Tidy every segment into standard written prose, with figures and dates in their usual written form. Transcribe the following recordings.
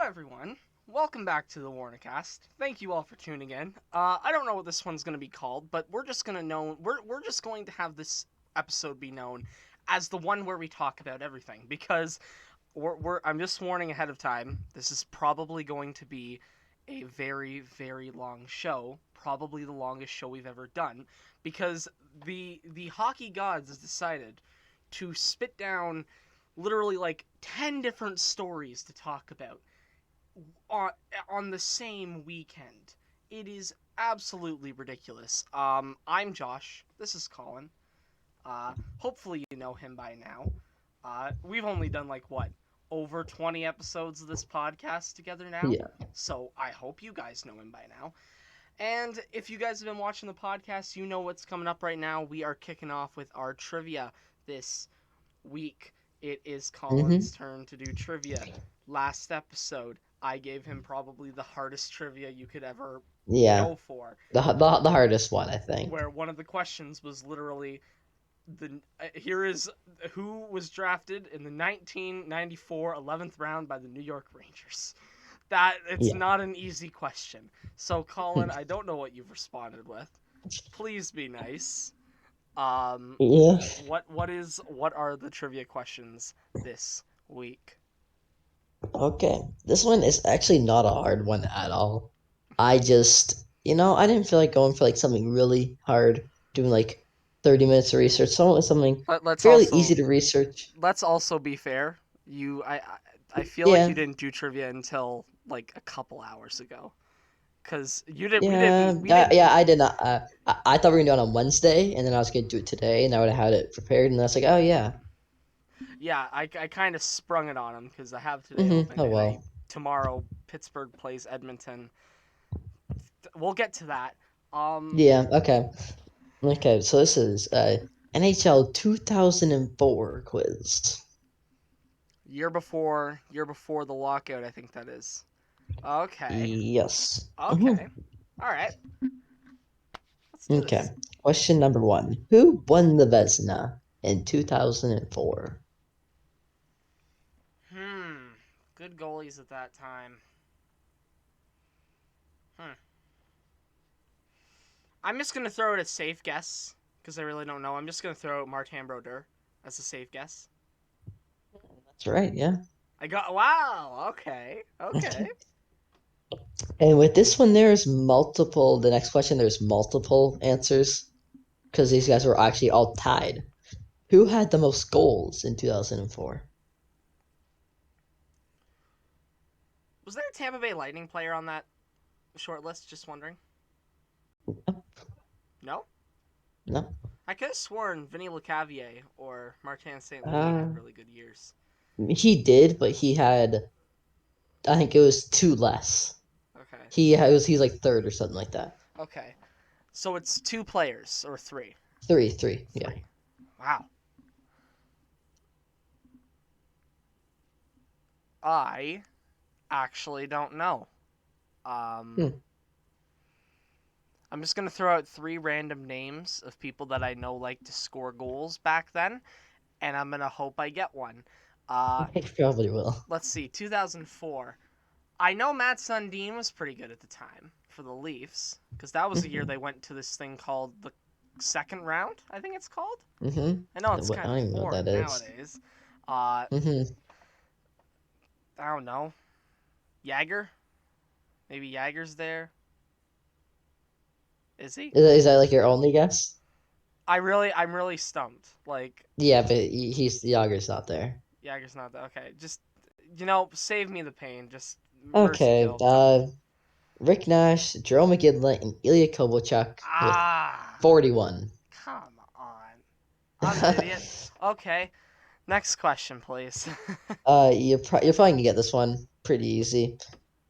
everyone. Welcome back to the WanerCast. Thank you all for tuning in. I don't know what this one's going to be called, but we're just going to know we're just going to have this episode be known as the one where we talk about everything because I'm just warning ahead of time. This is probably going to be a very very long show, probably the longest show we've ever done because the hockey gods has decided to spit down literally like 10 different stories to talk about on the same weekend. It is absolutely ridiculous. I'm Josh. This is Colin. Hopefully you know him by now. We've only done like what, over 20 episodes of this podcast together now. Yeah. So I hope you guys know him by now. And if you guys have been watching the podcast, you know what's coming up right now. We are kicking off with our trivia this week. It is Colin's turn to do trivia. Last episode, I gave him probably the hardest trivia you could ever go for. The hardest one, I think. Where one of the questions was literally here is who was drafted in the 1994 11th round by the New York Rangers. It's not an easy question. So Colin, I don't know what you've responded with. Please be nice. What are the trivia questions this week? Okay, this one is actually not a hard one at all. I just, I didn't feel like going for like something really hard, doing like 30 minutes of research. So I went with something fairly easy to research. Let's also be fair. I feel like you didn't do trivia until like a couple hours ago. Because you didn't. I did not. I thought we were gonna do it on Wednesday, and then I was gonna do it today, and I would have had it prepared, and I was like, oh yeah. Yeah, I kind of sprung it on him because I have today open. Oh well. Tomorrow Pittsburgh plays Edmonton. We'll get to that. Yeah. Okay. Okay. So this is NHL 2004 quiz. Year before the lockout, I think that is. Okay. Yes. Okay. All right. Let's do this. Question number 1. Who won the Vesna in 2004? Good goalies at that time. I'm just gonna throw it a safe guess because I really don't know. I'm just gonna throw out Martin Brodeur as a safe guess. That's right. Yeah. Wow. Okay. And with this one, there's multiple. The next question, there's multiple answers because these guys were actually all tied. Who had the most goals in 2004? Was there a Tampa Bay Lightning player on that short list? Just wondering. No? No. I could have sworn Vinny Lecavalier or Martin St. Louis had really good years. He did, but he had, I think it was 2 less. Okay. He's like third or something like that. Okay. So it's 2 players or 3? 3. Yeah. Wow. I actually don't know. I'm just going to throw out 3 random names of people that I know like to score goals back then, and I'm going to hope I get one. I probably will. Let's see, 2004. I know Matt Sundin was pretty good at the time for the Leafs, because that was the year they went to this thing called the second round, I think it's called. I know it's kind of boring nowadays. I don't know. Jagger? Maybe Jagger's there. Is he? Is that like your only guess? I'm really stumped. Like. Yeah, but Jagger's not there. Jagger's not there. Okay, just save me the pain. Just. Okay. Rick Nash, Jerome McGinley, and Ilya Kovalchuk with 41. Come on. I'm an idiot. Okay. Next question, please. You're probably gonna get this one pretty easy.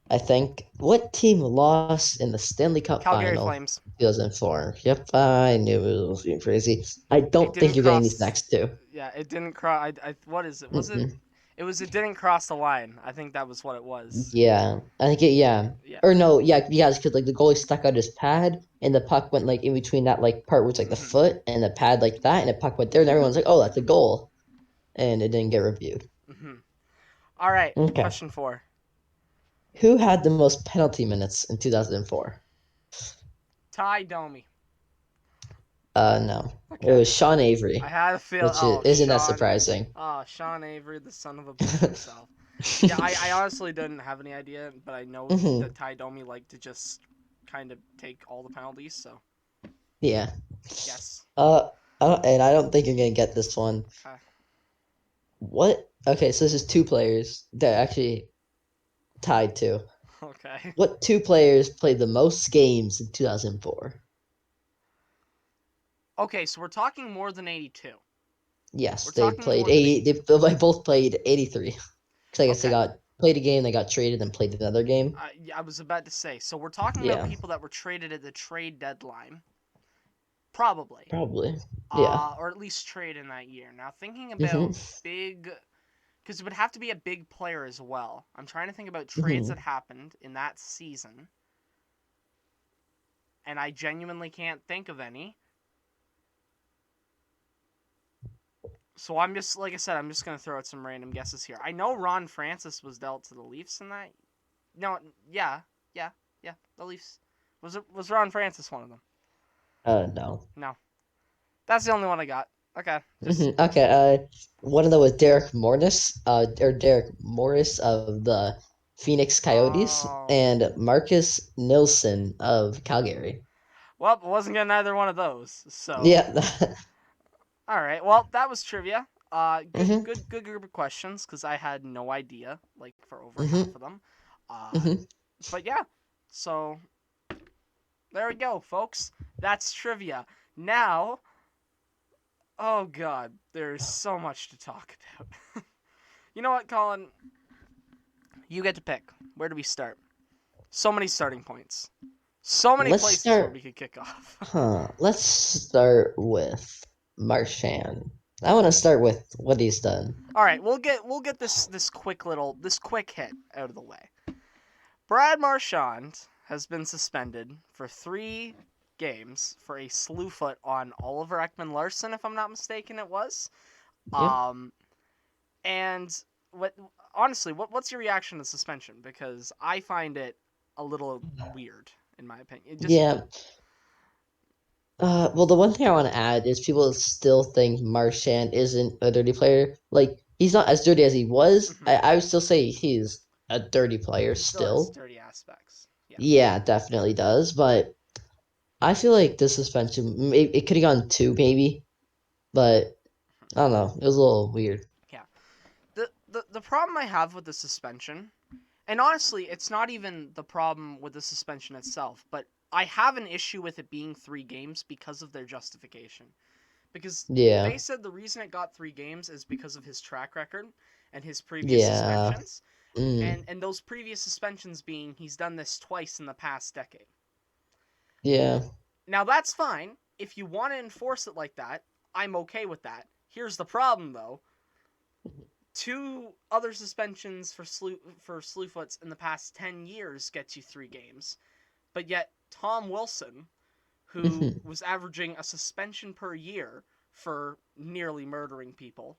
I think. What team lost in the Stanley Cup Calgary final? Flames. 2004. Yep, I knew it was being crazy. I don't think you're getting these next 2. Yeah, it didn't cross. What is it? Was it? It didn't cross the line. I think that was what it was. Yeah, I think yeah. Or no, because like the goalie stuck out his pad and the puck went like in between that like part where it's like the foot and the pad like that, and the puck went there, and everyone's like, "Oh, that's a goal," and it didn't get reviewed. All right. Question 4. Who had the most penalty minutes in 2004? Ty Domi. No. It Okay. was Sean I Avery, had a feel. which Oh, isn't that surprising. Sean Avery, the son of a bitch himself. Yeah, I honestly didn't have any idea, but I know Hmm. that Ty Domi liked to just kind of take all the penalties. So Yeah. yes. Uh, and I don't think you're gonna get this one. Okay. What? Okay, so this is two players that actually tied to. Okay. What two players played the most games in 2004? Okay. So we're talking more than 82. Yes, We're they talking played more than 80. 80. They both played 83. Because I guess they Okay. got played a game, they got traded, and played another game. I was about to say. So we're talking about Yeah, people that were traded at the trade deadline, probably, probably. Yeah. or at least trade in that year. Now thinking Hmm. about big, because it would have to be a big player as well. I'm trying to think about trades that Hmm. happened in that season, and I genuinely can't think of any. So I'm just, like I said, I'm just gonna throw out some random guesses here. I know Ron Francis was dealt to the Leafs in that. No, yeah, yeah, yeah. The Leafs was Ron Francis one of them? No. No, that's the only one I got. Okay, just Okay. One of them was Derek Morris. Or Derek Morris of the Phoenix Coyotes, oh. and Marcus Nilsson of Calgary. Well, I wasn't getting either one of those. So, Yeah. all right. Well, that was trivia. Hmm. Good group of questions because I had no idea, like for over half Hmm. of them. Uh, Hmm. but yeah. So there we go, folks. That's trivia. Now, oh god, there's so much to talk about. You know what, Colin? You get to pick. Where do we start? So many starting points. So many Let's places where start. we could kick off. Huh. Let's start with Marchand. I want to start with what he's done. All right, we'll get this quick hit out of the way. Brad Marchand has been suspended for 3 games for a slew foot on Oliver Ekman-Larsson, if I'm not mistaken. It was. Yep. Um, and what honestly, what's your reaction to suspension? Because I find it a little weird, in my opinion. It just Yeah. Well, the one thing I want to add is people still think Marchand isn't a dirty player. Like, he's not as dirty as he was. mhm. I would still say he's a dirty player He still has still. dirty aspects. Yeah. Yeah, definitely does. But I feel like the suspension, it could have gone two, maybe. But I don't know. It was a little weird. Yeah. The problem I have with the suspension, and honestly, it's not even the problem with the suspension itself, but I have an issue with it being 3 games because of their justification. Because Yeah. they said the reason it got 3 games is because of his track record and his previous Yeah. suspensions, Mm. and those previous suspensions being he's done this twice in the past decade. Yeah. Now that's fine if you want to enforce it like that. I'm okay with that. Here's the problem though: 2 other suspensions for slewfoots in the past 10 years gets you 3 games, but yet Tom Wilson, who Hmm. was averaging a suspension per year for nearly murdering people,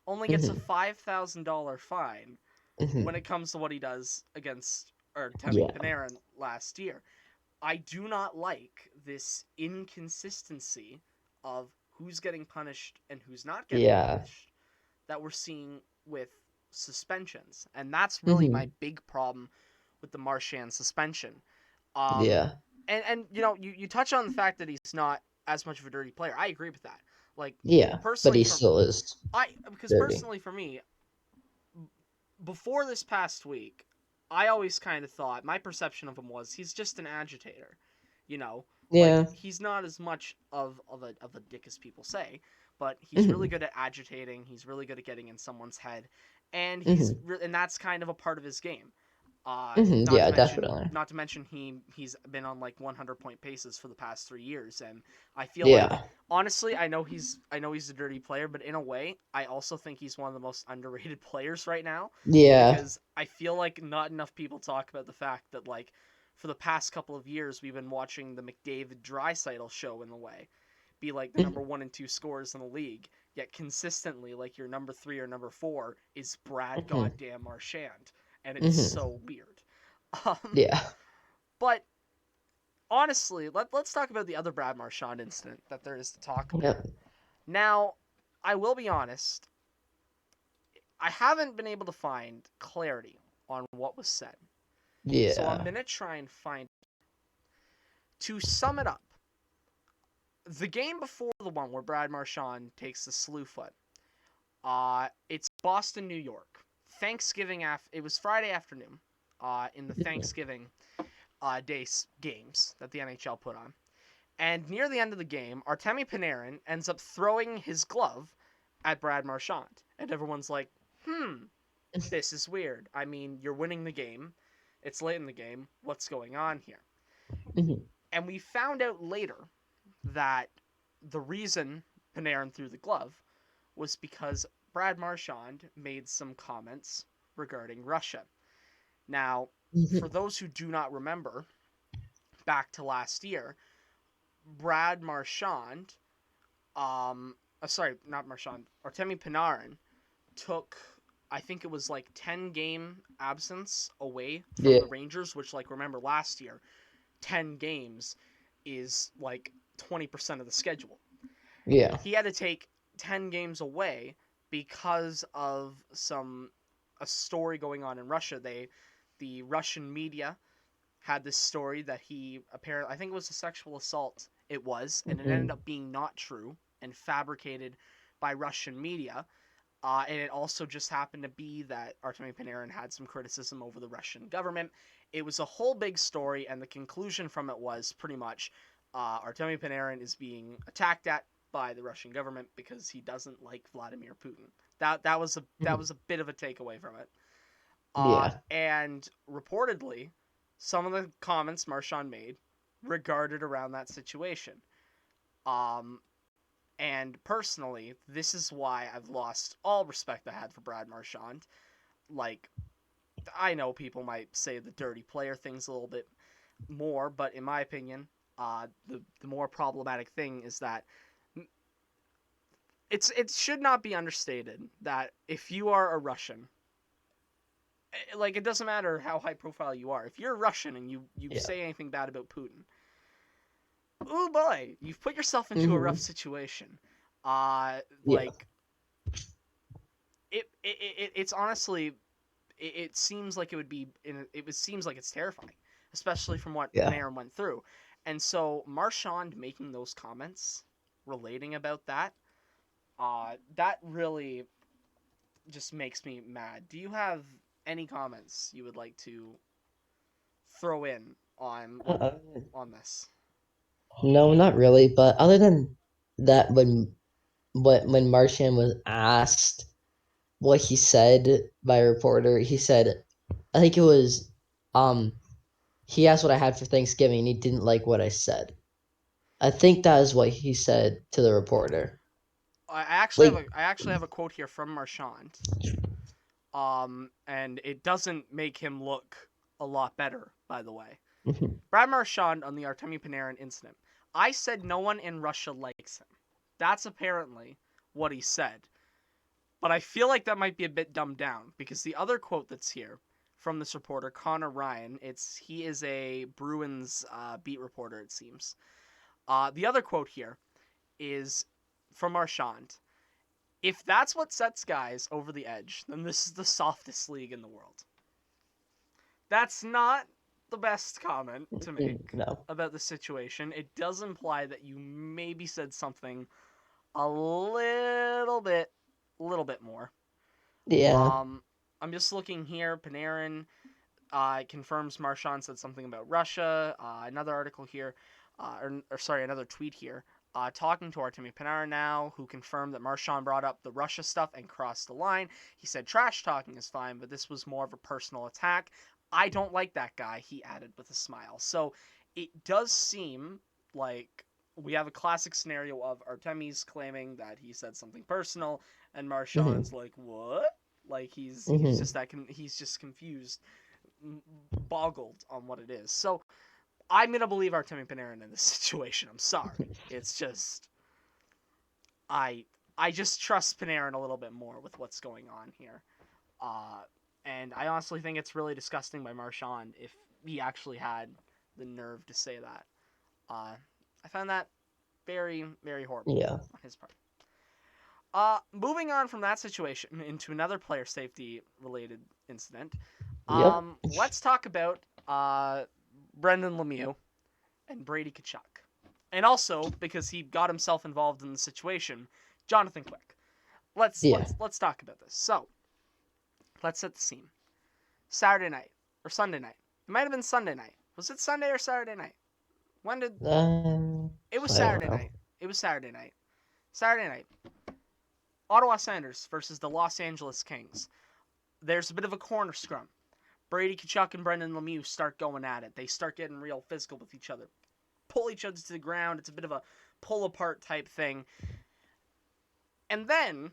only gets a Hmm. $5,000 fine when Hmm. it comes to what he does against Artemi Yeah. Panarin last year. I do not like this inconsistency of who's getting punished and who's not getting Yeah. punished that we're seeing with suspensions. And that's really my Hmm. big problem with the Marchand suspension. Um, Yeah. and you touch on the fact that he's not as much of a dirty player. I agree with that. Like Yeah. But personally he for still is because dirty. personally for me, before this past week, I always kind of thought my perception of him was he's just an agitator. You know, like Yeah. he's not as much of a dick as people say, but he's really Hmm. good at agitating. He's really good at getting in someone's head, and Hmm. and that's kind of a part of his game. Hmm. Yeah, definitely. Not to mention he's been on like 100-point paces for the past 3 years, and I feel like Yeah. honestly, I know he's a dirty player, but in a way, I also think he's one of the most underrated players right now Yeah. because I feel like not enough people talk about the fact that like for the past couple of years we've been watching the McDavid Draisaitl show in a way, be like the number Mhm. 1 and 2 scorers in the league, yet consistently like your number 3 or number 4 is Brad Mhm. goddamn Marchand, and it's Mhm. so weird. Um, Yeah. but honestly, let's talk about the other Brad Marchand incident that there is to talk about. Yep. Now, I will be honest, I haven't been able to find clarity on what was said. So I'm Yeah. going to try and find. To sum it up, the game before the one where Brad Marchand takes the slew foot, it's Boston, New York. Thanksgiving it was Friday afternoon, in the Thanksgiving days games that the NHL put on. And near the end of the game, Artemi Panarin ends up throwing his glove at Brad Marchand. And everyone's like, this is weird. I mean, you're winning the game. It's late in the game. What's going on here? Mhm. And we found out later that the reason Panarin threw the glove was because Brad Marchand made some comments regarding Russia. Now, for Mhm. those who do not remember, back to last year, Brad Marchand, sorry, not Marchand, Artemi Panarin took, I think it was like 10 game absence away from Yeah. the Rangers, which, like, remember last year, 10 games is like 20% of the schedule. Yeah. He had to take 10 games away because of a story going on in Russia. The Russian media had this story that he apparently, I think it was a sexual assault. It was, and it ended Mhm. up being not true and fabricated by Russian media. And it also just happened to be that Artemi Panarin had some criticism over the Russian government. It was a whole big story, and the conclusion from it was pretty much Artemi Panarin is being attacked at by the Russian government because he doesn't like Vladimir Putin. That Mhm. was a bit of a takeaway from it. Yeah. And reportedly, some of the comments Marchand made regarded around that situation. Um, and personally, this is why I've lost all respect I had for Brad Marchand. Like, I know people might say the dirty player thing's a little bit more, but in my opinion, the more problematic thing is that it should not be understated that if you are a Russian, like, it doesn't matter how high profile you are. If you're Russian and you Yeah. say anything bad about Putin, oh boy, you've put yourself into a rough Mhm. situation. Yeah. Like, it's honestly, it seems like it would be seems like it's terrifying, especially from what Yeah. Panarin went through. And so Marchand making those comments relating about that, that really just makes me mad. Do you have any comments you would like to throw in on what Uh, on this? no, not really. But other than that, when Martian was asked what he said by a reporter, he said, I think it was, um, he asked what I had for Thanksgiving, and he didn't like what I said. I think that is what he said to the reporter. Like, I actually have a quote here from Marchand. And it doesn't make him look a lot better, by the way. Brad Marchand on the Artemi Panarin incident. I said no one in Russia likes him. That's apparently what he said. But I feel like that might be a bit dumbed down because the other quote that's here from this reporter, Connor Ryan, he is a Bruins beat reporter, it seems. The other quote here is from Marchand. If that's what sets guys over the edge, then this is the softest league in the world. That's not the best comment to make no. about the situation. It does imply that you maybe said something a little bit more. Yeah. Um, I'm just looking here. Panarin confirms Marchand said something about Russia. Another article here, or sorry, another tweet here. Talking to Artemi Panarin now, who confirmed that Marchand brought up the Russia stuff and crossed the line. He said trash talking is fine, but this was more of a personal attack. I don't like that guy, he added with a smile. So it does seem like we have a classic scenario of Artemi's claiming that he said something personal, and hmm Marchand's like, what? Like hmm he's just confused, boggled on what it is. So I'm gonna believe Artemi Panarin in this situation. I'm sorry. It's just I I just trust Panarin a little bit more with what's going on here. Uh, And I honestly think it's really disgusting by Marchand if he actually had the nerve to say that. I found that very, very horrible Yeah. on his part. Moving on from that situation into another player safety related incident. Yep. Let's talk about Brendan Lemieux and Brady Tkachuk. And also, because he got himself involved in the situation, Jonathan Quick. Let's Yeah. let's let's talk about this. So, let's set the scene. Saturday night or Sunday night. It might have been Sunday night. Was it Sunday or Saturday night? When did It was I don't Saturday know. night. It was Saturday night. Saturday night. Ottawa Senators versus the Los Angeles Kings. There's a bit of a corner scrum. Brady Tkachuk and Brendan Lemieux start going at it. They start getting real physical with each other. Pull each other to the ground. It's a bit of a pull apart type thing. And then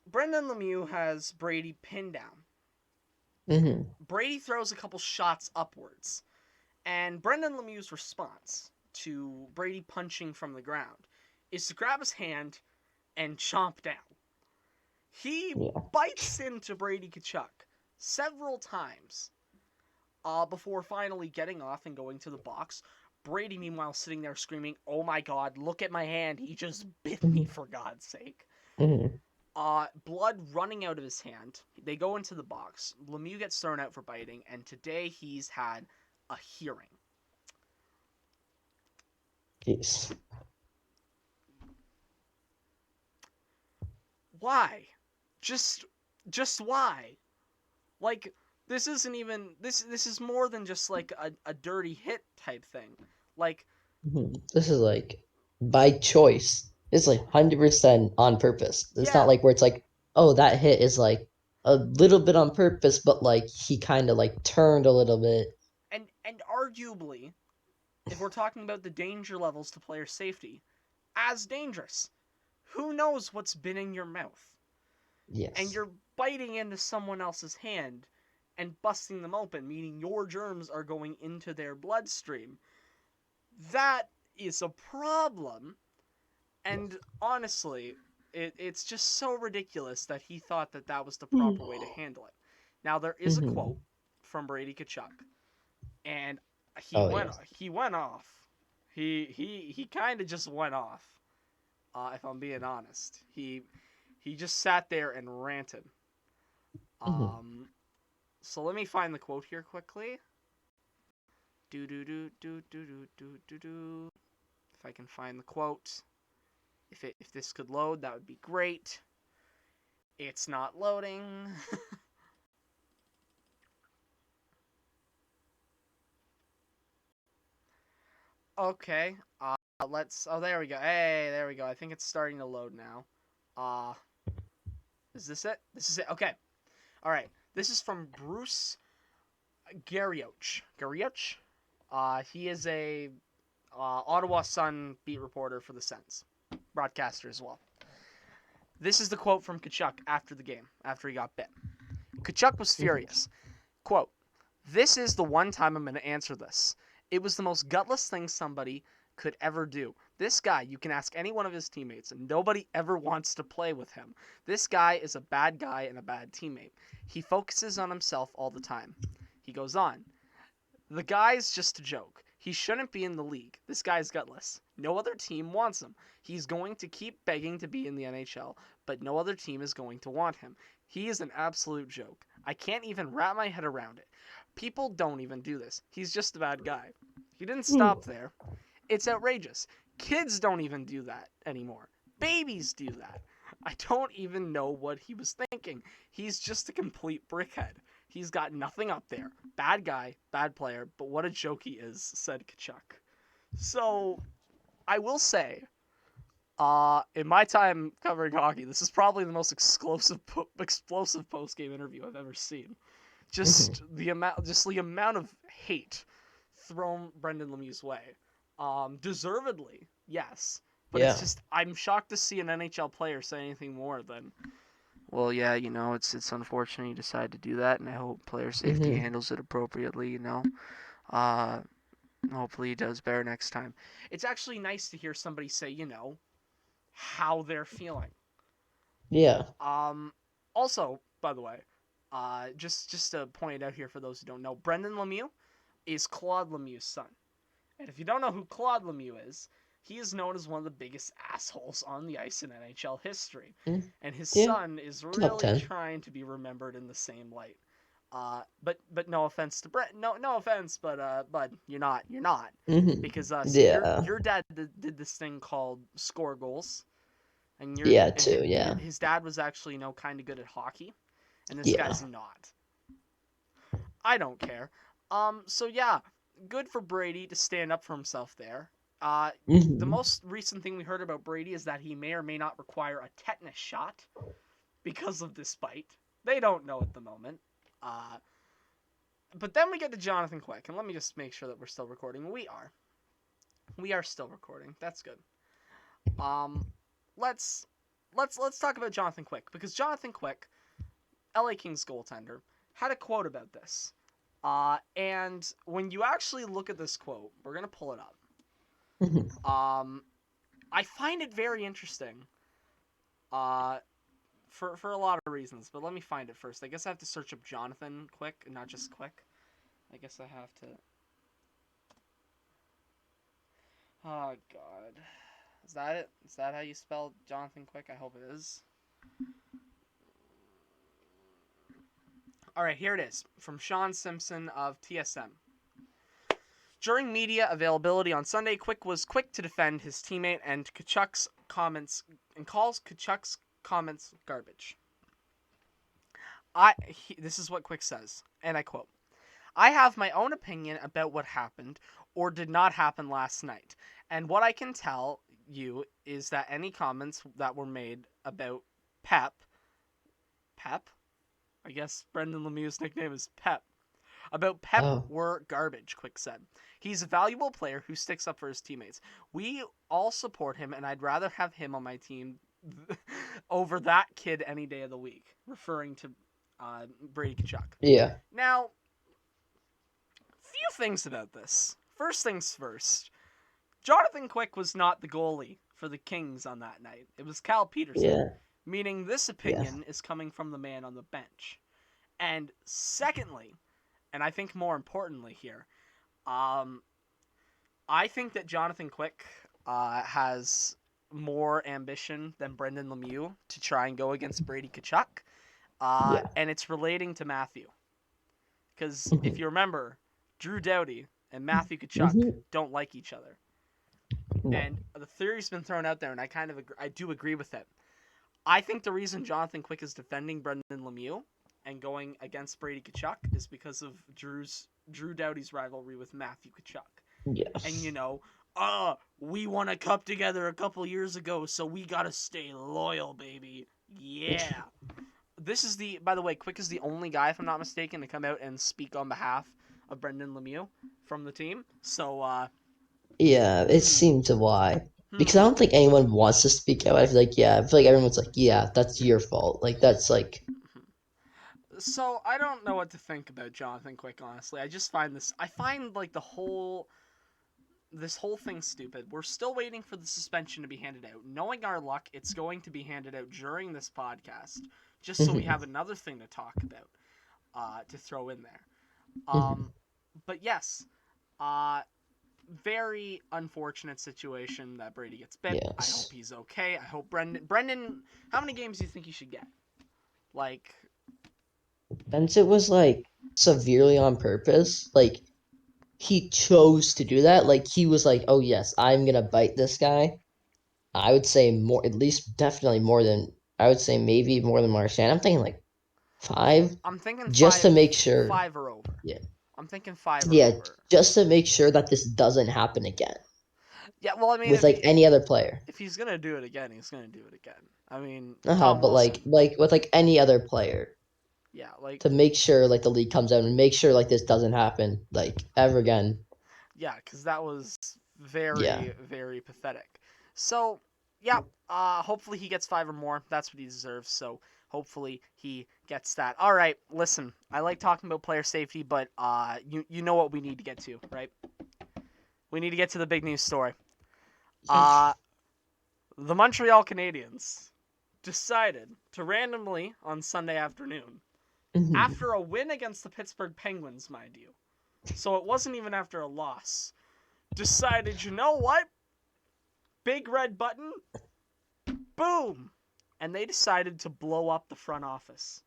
Brendan Lemieux has Brady pinned down. Mm-hmm. Brady throws a couple shots upwards. And Brendan Lemieux's response to Brady punching from the ground is to grab his hand and chomp down. He bites into Brady Tkachuk several times before finally getting off and going to the box. Brady, meanwhile, sitting there screaming, "Oh my God, look at my hand. He just bit me, for God's sake." Mm-hmm. Blood running out of his hand. They go into the box. Lemieux gets thrown out for biting, and today he's had a hearing. Jeez. Why? Just why? Like, this isn't even this is more than just like a dirty hit type thing. Like, This is like by choice. It's like 100% on purpose. It's not yeah, like where it's like, oh, that hit is like a little bit on purpose, but like he kind of like turned a little bit. and arguably, if we're talking about the danger levels to player safety, as dangerous. Who knows what's been in your mouth? And Yes. you're biting into someone else's hand and busting them open, meaning your germs are going into their bloodstream. That is a problem. And honestly, it's just so ridiculous that he thought that that was the proper way to handle it. Now, there is a Mm-hmm. quote from Brady Tkachuk, and he Oh went yeah. he went off. He kind of just went off. If I'm being honest, he just sat there and ranted. Mm-hmm. So let me find the quote here quickly. Do do do do do do do do do. If I can find the quote, if this could load, that would be great. It's not loading. Okay. Let's. Oh, there we go. Hey, there we go. I think it's starting to load now. Uh, is this it? This is it. Okay. All right. This is from Brus Garrioch. Garrioch. He is a Ottawa Sun beat reporter for the Sens, broadcaster as well. This is the quote from Tkachuk after the game, after he got bit. Tkachuk was furious. Quote, "This is the one time I'm going to answer this. It was the most gutless thing somebody could ever do. This guy, you can ask any one of his teammates, and nobody ever wants to play with him. This guy is a bad guy and a bad teammate. He focuses on himself all the time." He goes on, "The guy's just a joke. He shouldn't be in the league. This guy's gutless. No other team wants him. He's going to keep begging to be in the NHL, but no other team is going to want him. He is an absolute joke. I can't even wrap my head around it. People don't even do this. He's just a bad guy." He didn't stop there. It's outrageous. Kids don't even do that anymore. Babies do that. I don't even know what he was thinking. He's just a complete brickhead. He's got nothing up there. Bad guy, bad player, but what a joke he is, said Tkachuk. So, I will say, in my time covering hockey, this is probably the most explosive post-game interview I've ever seen. Just the amount of hate thrown Brendan Lemieux's way. Deservedly, yes. But Yeah. it's just, I'm shocked to see an NHL player say anything more than, well, yeah, it's unfortunate you decided to do that, and I hope player safety Mm-hmm. handles it appropriately, Uh, hopefully he does better next time. It's actually nice to hear somebody say, how they're feeling. Yeah. Also, by the way, Just to point it out here for those who don't know, Brendan Lemieux is Claude Lemieux's son. And if you don't know who Claude Lemieux is, he is known as one of the biggest assholes on the ice in NHL history. Mm, And his yeah, son is top really 10. trying to be remembered in the same light. But no offense to Brett. No offense, but bud, you're not. Because see, Yeah. your dad did this thing called score goals, and Yeah, too. Yeah. his dad was actually kind of good at hockey, and this Yeah. guy's not. I don't care. So yeah, good for Brady to stand up for himself there. The hmm most recent thing we heard about Brady is that he may or may not require a tetanus shot because of this bite. They don't know at the moment. Uh, but then we get to Jonathan Quick, and let me just make sure that we're still recording. We are still recording. That's good. Um, let's let's talk about Jonathan Quick, because Jonathan Quick, LA Kings goaltender, had a quote about this. And when you actually look at this quote, we're gonna pull it up. hmm I find it very interesting. Uh, for a lot of reasons, but let me find it first. I guess I have to search up Jonathan Quick, not just Quick. I guess I have to. Oh God, is that it? Is that how you spell Jonathan Quick? I hope it is. All right, here it is from Sean Simpson of TSM. During media availability on Sunday, Quick was quick to defend his teammate and Kachuk's comments and calls Kachuk's comments garbage. This is what Quick says, and I quote: "I have my own opinion about what happened or did not happen last night, and what I can tell you is that any comments that were made about Pep, I guess Brendan Lemieux's nickname is Pep, about Pep Oh. were garbage," Quick said. "He's a valuable player who sticks up for his teammates. We all support him, and I'd rather have him on my team over that kid any day of the week," referring to Brady Tkachuk. Yeah. Now, few things about this. First things first, Jonathan Quick was not the goalie for the Kings on that night. It was Cal Peterson, Yeah. meaning this Yeah. opinion is coming from the man on the bench. And secondly, and I think more importantly here, um, I think that Jonathan Quick has more ambition than Brendan Lemieux to try and go against Brady Tkachuk, Yeah. and it's relating to Matthew. Because if hmm you remember, Drew Doughty and Matthew Tkachuk hmm don't like each other, No. and the theory's been thrown out there, and I do agree with it. I think the reason Jonathan Quick is defending Brendan Lemieux and going against Brady Tkachuk is because of Drew Doughty's rivalry with Matthew Tkachuk. And Yes. we won a cup together a couple years ago, so we gotta stay loyal, baby. Yeah. By the way, Quick is the only guy, if I'm not mistaken, to come out and speak on behalf of Brendan Lemieux from the team. So, Yeah, it hmm, seems why. Because I hmm. don't think anyone wants to speak out. I feel like, yeah, I feel like everyone's like, yeah, that's your fault. Like, that's like, So I don't know what to think about Jonathan Quick. Honestly, I find like this whole thing stupid. We're still waiting for the suspension to be handed out. Knowing our luck, it's going to be handed out during this podcast, just so we mhm, have another thing to talk about, to throw in there. mhm. But yes, uh, very unfortunate situation that Brady gets bit. I hope Yes. he's okay. I hope Brendan, how many games do you think he should get? Like, Since it was like severely on purpose, like he chose to do that. Like he was like, oh yes, I'm gonna bite this guy. I would say more, at least definitely more than, I would say maybe more than Marchand. I'm thinking like five, I'm thinking just to make sure. five or over. Yeah. I'm thinking five or Yeah, over. just to make sure that this doesn't happen again Yeah, well, I mean, with like any other player. if he's gonna do it again, he's gonna do it again. I mean, Uh-huh, Tom but Wilson. like with like any other player Yeah, like, to make sure like the league comes out and make sure like this doesn't happen like ever again. yeah, because that was Yeah. very, very pathetic. So, yeah, hopefully he gets five or more. That's what he deserves. So hopefully he gets that. All right, listen, I like talking about player safety, but you know what we need to get to, right? We need to get to the big news story. Uh, the Montreal Canadiens decided to randomly on Sunday afternoon Mhm. After a win against the Pittsburgh Penguins, mind you. So it wasn't even after a loss. Decided, you know what? Big red button, boom! And they decided to blow up the front office.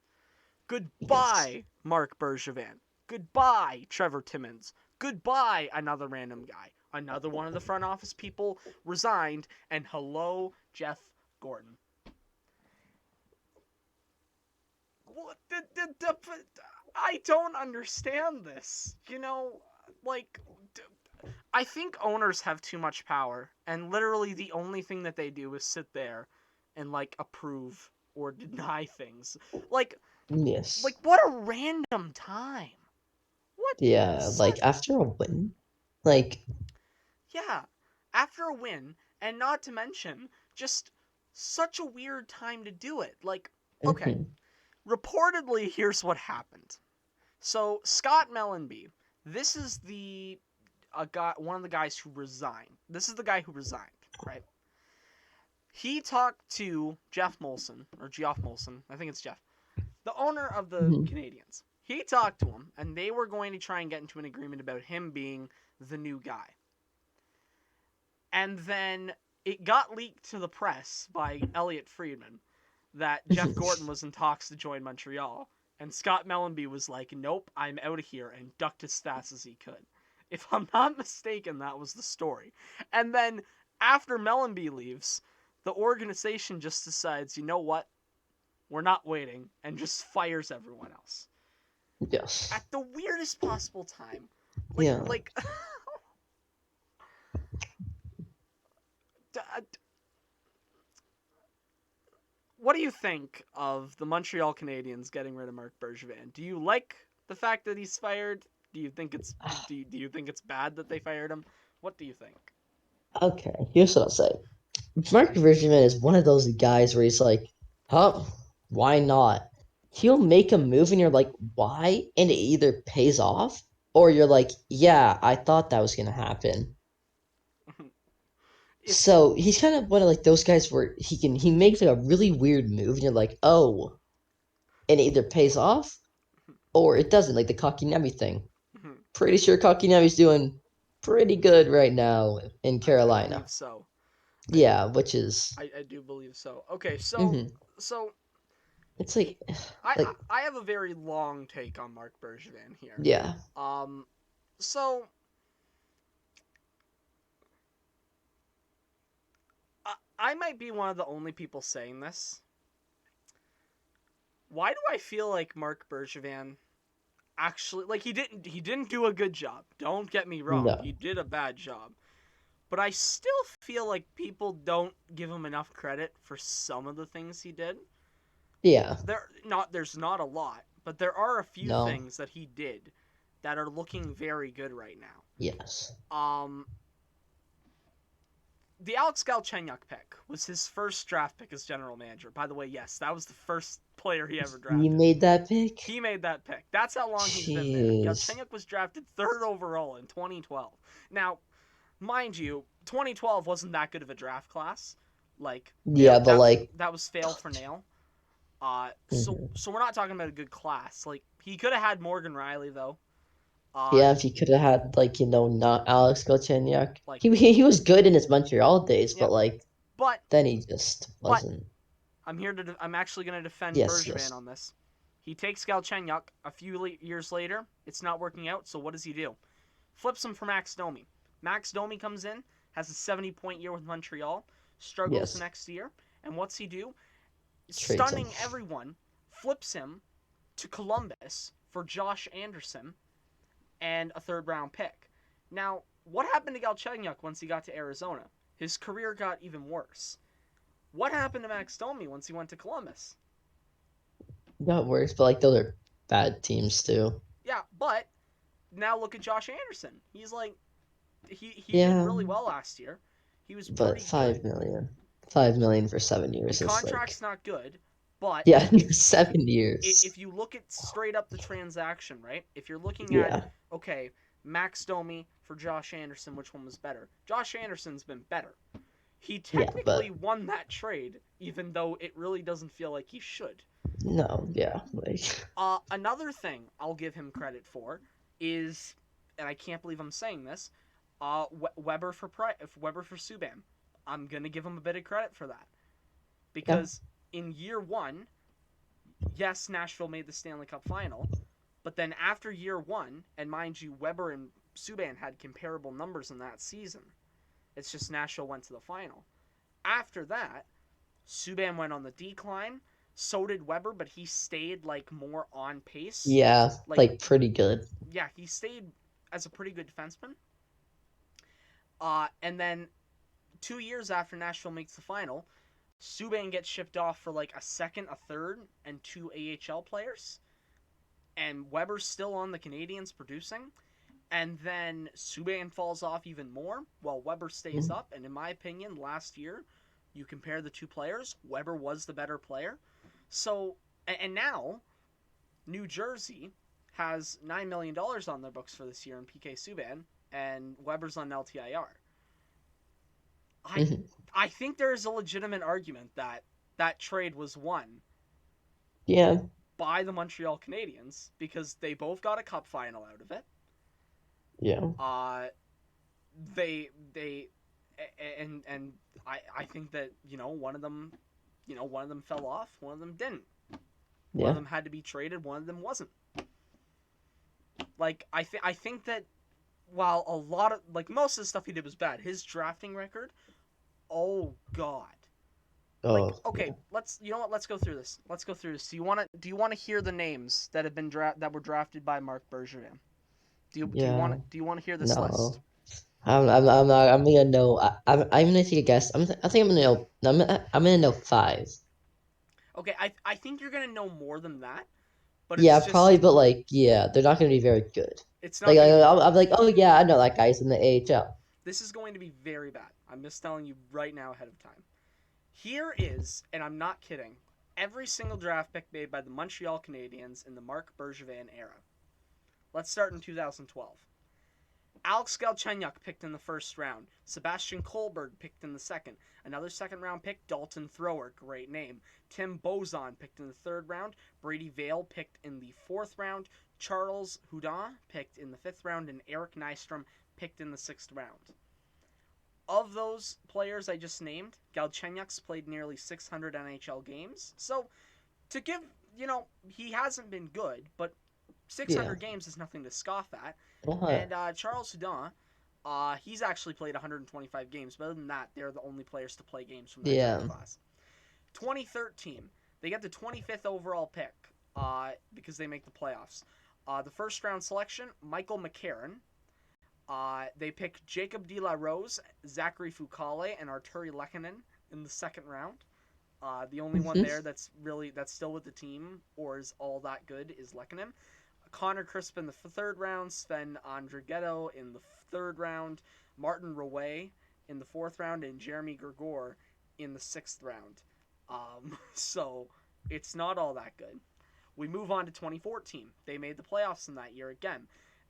Yes. Goodbye, Mark Bergevin. Goodbye, Trevor Timmons. Goodbye, another random guy. Another one of the front office people resigned, and hello, Jeff Gordon. What I don't understand this. Like, I think owners have too much power, and literally the only thing that they do is sit there and like approve or deny things. Like, Yes. what a random time. What Yeah, such like after a win, like Yeah, after a win, and not to mention just such a weird time to do it. Like, okay, mhm, reportedly here's what happened. So Scott Mellenby, this is the a guy, one of the guys who resigned. This is the guy who resigned, right? He talked to Jeff Molson or Geoff Molson, I think it's Jeff, the owner of the mhm. Canadiens. He talked to him, and they were going to try and get into an agreement about him being the new guy. And then it got leaked to the press by Elliot Friedman that Jeff Gordon was in talks to join Montreal. And Scott Mellenby was like, nope, I'm out of here, and ducked as fast as he could. If I'm not mistaken, that was the story. And then after Mellenby leaves, the organization just decides, you know what? We're not waiting, and just fires everyone else. Yes. At the weirdest possible time. Like, Yeah. like, what do you think of the Montreal Canadiens getting rid of Marc Bergevin? Do you like the fact that he's fired? Do you think it's bad that they fired him? What do you think? Okay, here's what I'll say. Mark Bergevin is one of those guys where he's like, huh, why not? He'll make a move and you're like, why? And it either pays off or you're like, yeah, I thought that was gonna happen. It's So he's kind of one of like those guys where he makes like a really weird move and you're like, oh, and it either pays off or it doesn't, like the Kotkaniemi thing. Pretty sure Kotkaniemi's doing pretty good right now in I Carolina. believe so. I do Yeah, which is I do believe so. Okay, so mhm. so It's he like like I have a very long take on Marc Bergevin here. yeah. Um so I might be one of the only people saying this. Why do I feel like Marc Bergevin actually, like, he didn't do a good job. Don't get me wrong. He No. did a bad job. But I still feel like people don't give him enough credit for some of the things he did. Yeah. There's not a lot, but there are a few No. things that he did that are looking very good right now. Yes. The Alex Galchenyuk pick was his first draft pick as general manager. By the way, yes, that was the first player he ever He drafted. made that pick? He made that pick. That's how long he's been there. Jeez. Galchenyuk was drafted third overall in 2012. Now, mind you, 2012 wasn't that good of a draft class. Like, Yeah, but like that was fail for nail. So mhm. so we're not talking about a good class. Like, he could have had Morgan Riley though. Uh, Yeah, if he could have had like, not Alex Galchenyuk. like He was good in his Montreal days, yeah, but like but then he just but wasn't. I'm actually gonna defend Yes, Bergevin yes. on this. He takes Galchenyuk a few years later. It's not working out. So what does he do? Flips him for Max Domi. Max Domi comes in, has a 70-point year with Montreal, struggles the Yes. next year, and what's he do? Trades him. Stunning everyone, flips him to Columbus for Josh Anderson and a third round pick. Now, what happened to Galchenyuk once he got to Arizona? His career got even worse. What happened to Max Domi once he went to Columbus? Got worse, but like those are bad teams too. Yeah, but now look at Josh Anderson. He's like he did Yeah, really well last year. He was but pretty good. 5 million. 5 million for seven The years is like contract's not good, but yeah, if you 7 years. if you look at straight up the transaction, right? If you're looking at, Yeah. okay, Max Domi for Josh Anderson, which one was better? Josh Anderson's been better. He Yeah, technically but won that trade, even though it really doesn't feel like he should. No, yeah, like Another thing I'll give him credit for is, and I can't believe I'm saying this, Weber for Weber for Subban. I'm gonna give him a bit of credit for that yeah, because in year one, yes, Nashville made the Stanley Cup final, but then after year one, and mind you, Weber and Subban had comparable numbers in that season. It's just Nashville went to the final. After that, Subban went on the decline. So did Weber, but he stayed like more on pace. yeah, Like, like pretty good. yeah, he stayed as a pretty good defenseman. And then 2 years after Nashville makes the final, Subban gets shipped off for like a second, a third, and two AHL players. And Weber's still on the Canadiens producing. And then Subban falls off even more while Weber stays Mhm. up. And in my opinion, last year, you compare the two players, Weber was the better player. So, and now, New Jersey has $9 million on their books for this year in PK Subban, and Weber's on LTIR. I Mhm. I think there is a legitimate argument that that trade was won Yeah, by the Montreal Canadiens because they both got a cup final out of it. yeah, Uh, they and I think that one of them fell off, one of them didn't. One of yeah, them had to be traded, one of them wasn't. Like I think that while a lot of like most of the stuff he did was bad, his drafting record, oh god. Like, oh, okay, yeah, let's go through this. Let's go through this. Do you want to hear the names that have been that were drafted by Marc Bergevin? yeah. Do you want to hear this list? No, I'm not. I'm gonna know. I'm gonna take a guess. I think I'm gonna know. I'm gonna know five. Okay, I think you're gonna know more than that, but Yeah, it's probably, just but like, yeah, they're not gonna be very good. it's Like, not gonna be I'm like, oh yeah, I know that guy's in the AHL. this is going to be very bad. I'm just telling you right now ahead of time. Here is, and I'm not kidding, every single draft pick made by the Montreal Canadiens in the Marc Bergevin era. Let's start in 2012. Alex Galchenyuk picked in the first round. Sebastian Kohlberg picked in the second. Another second round pick, Dalton Thrower, great name. Tim Bozon picked in the third round. Brady Vale picked in the fourth round. Charles Hudon picked in the fifth round. And Eric Nystrom picked in the sixth round. Of those players I just named, Galchenyuk's played nearly 600 NHL games. So to give, he hasn't been good, but Yeah. 600 games is nothing to scoff at. Uh-huh. And Charles Hudon, he's actually played 125 games. But other than that, they're the only players to play games from that draft Yeah. class. 2013, they get the 25th overall pick because they make the playoffs. The first round selection, Michael McCarron. They pick Jacob De La Rose, Zachary Fucale, and Arturi Lehkonen in the second round. The only one there that's still with the team or is all that good is Lehkonen. Connor Crisp in the third round, Sven Andrighetto in the third round, Martin Rowe in the fourth round, and Jeremy Gregor in the sixth round. So it's not all that good. We move on to 2014. They made the playoffs in that year again,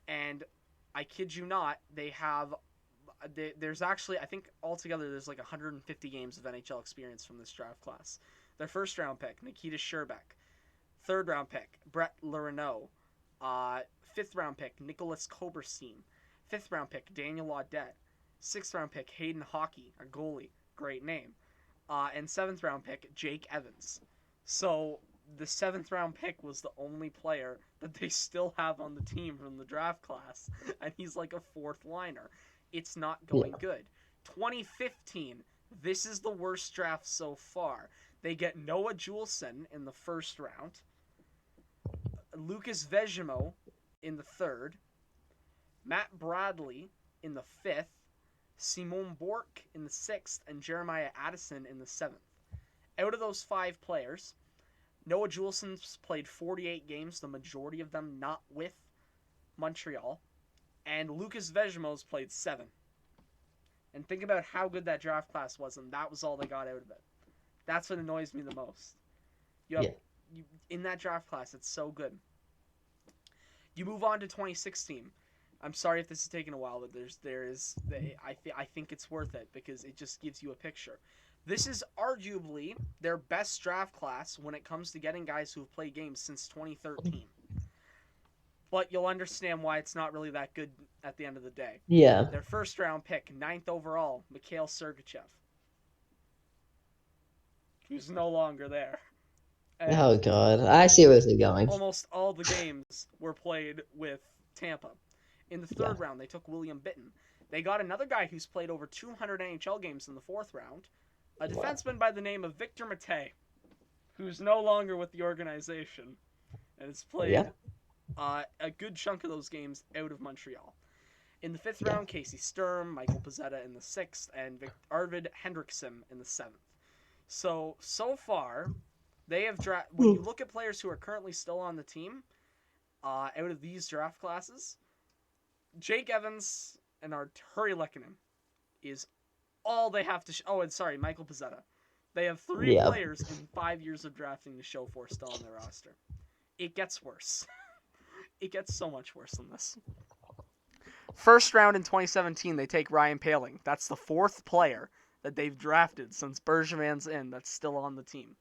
and I kid you not, there's actually I think altogether there's like 150 games of NHL experience from this draft class. Their first round pick, Nikita Sherbeck. Third round pick, Brett Lorineau. Fifth round pick, Nicholas Koberstein. Fifth round pick, Daniel Audette. Sixth round pick, Hayden Hockey, a goalie. Great name. And seventh round pick, Jake Evans. So the seventh round pick was the only player that they still have on the team from the draft class, and he's like a fourth liner. It's not going Yeah. good. 2015, this is the worst draft so far. They get Noah Juleson in the first round, Lucas Vejimo in the third, Matt Bradley in the fifth, Simon Bork in the sixth, and Jeremiah Addison in the seventh. Out of those five players, Noah Juleson's played 48 games, the majority of them not with Montreal, and Lucas Vejimo's played 7. And think about how good that draft class was, and that was all they got out of it. That's what annoys me the most. You have Yeah. in that draft class, it's so good. You move on to 2016. I'm sorry if this is taking a while, but I think it's worth it because it just gives you a picture. This is arguably their best draft class when it comes to getting guys who have played games since 2013. But you'll understand why it's not really that good at the end of the day. Yeah. Their first round pick, 9th overall, Mikhail Sergachev, who's no longer there. Oh And God, I see where this is going. almost all the games were played with Tampa. In the Yeah. third round, they took William Bitton. They got another guy who's played over 200 NHL games in the fourth round, a defenseman by the name of Victor Mete, who's no longer with the organization and has played Yeah. a good chunk of those games out of Montreal. In the fifth Yeah. round, Casey Sturm, Michael Pezzetta in the sixth, and Arvid Hendrickson in the seventh. So far, they have when you look at players who are currently still on the team, out of these draft classes, Jake Evans and Arturi Lehkonen is all they have to. Oh, and sorry, Michael Pezzetta. They have 3 Yeah. players in 5 years of drafting to show for still on their roster. It gets worse. It gets so much worse than this. First round in 2017, they take Ryan Poehling. That's the 4th player that they've drafted since Bergevin's in that's still on the team.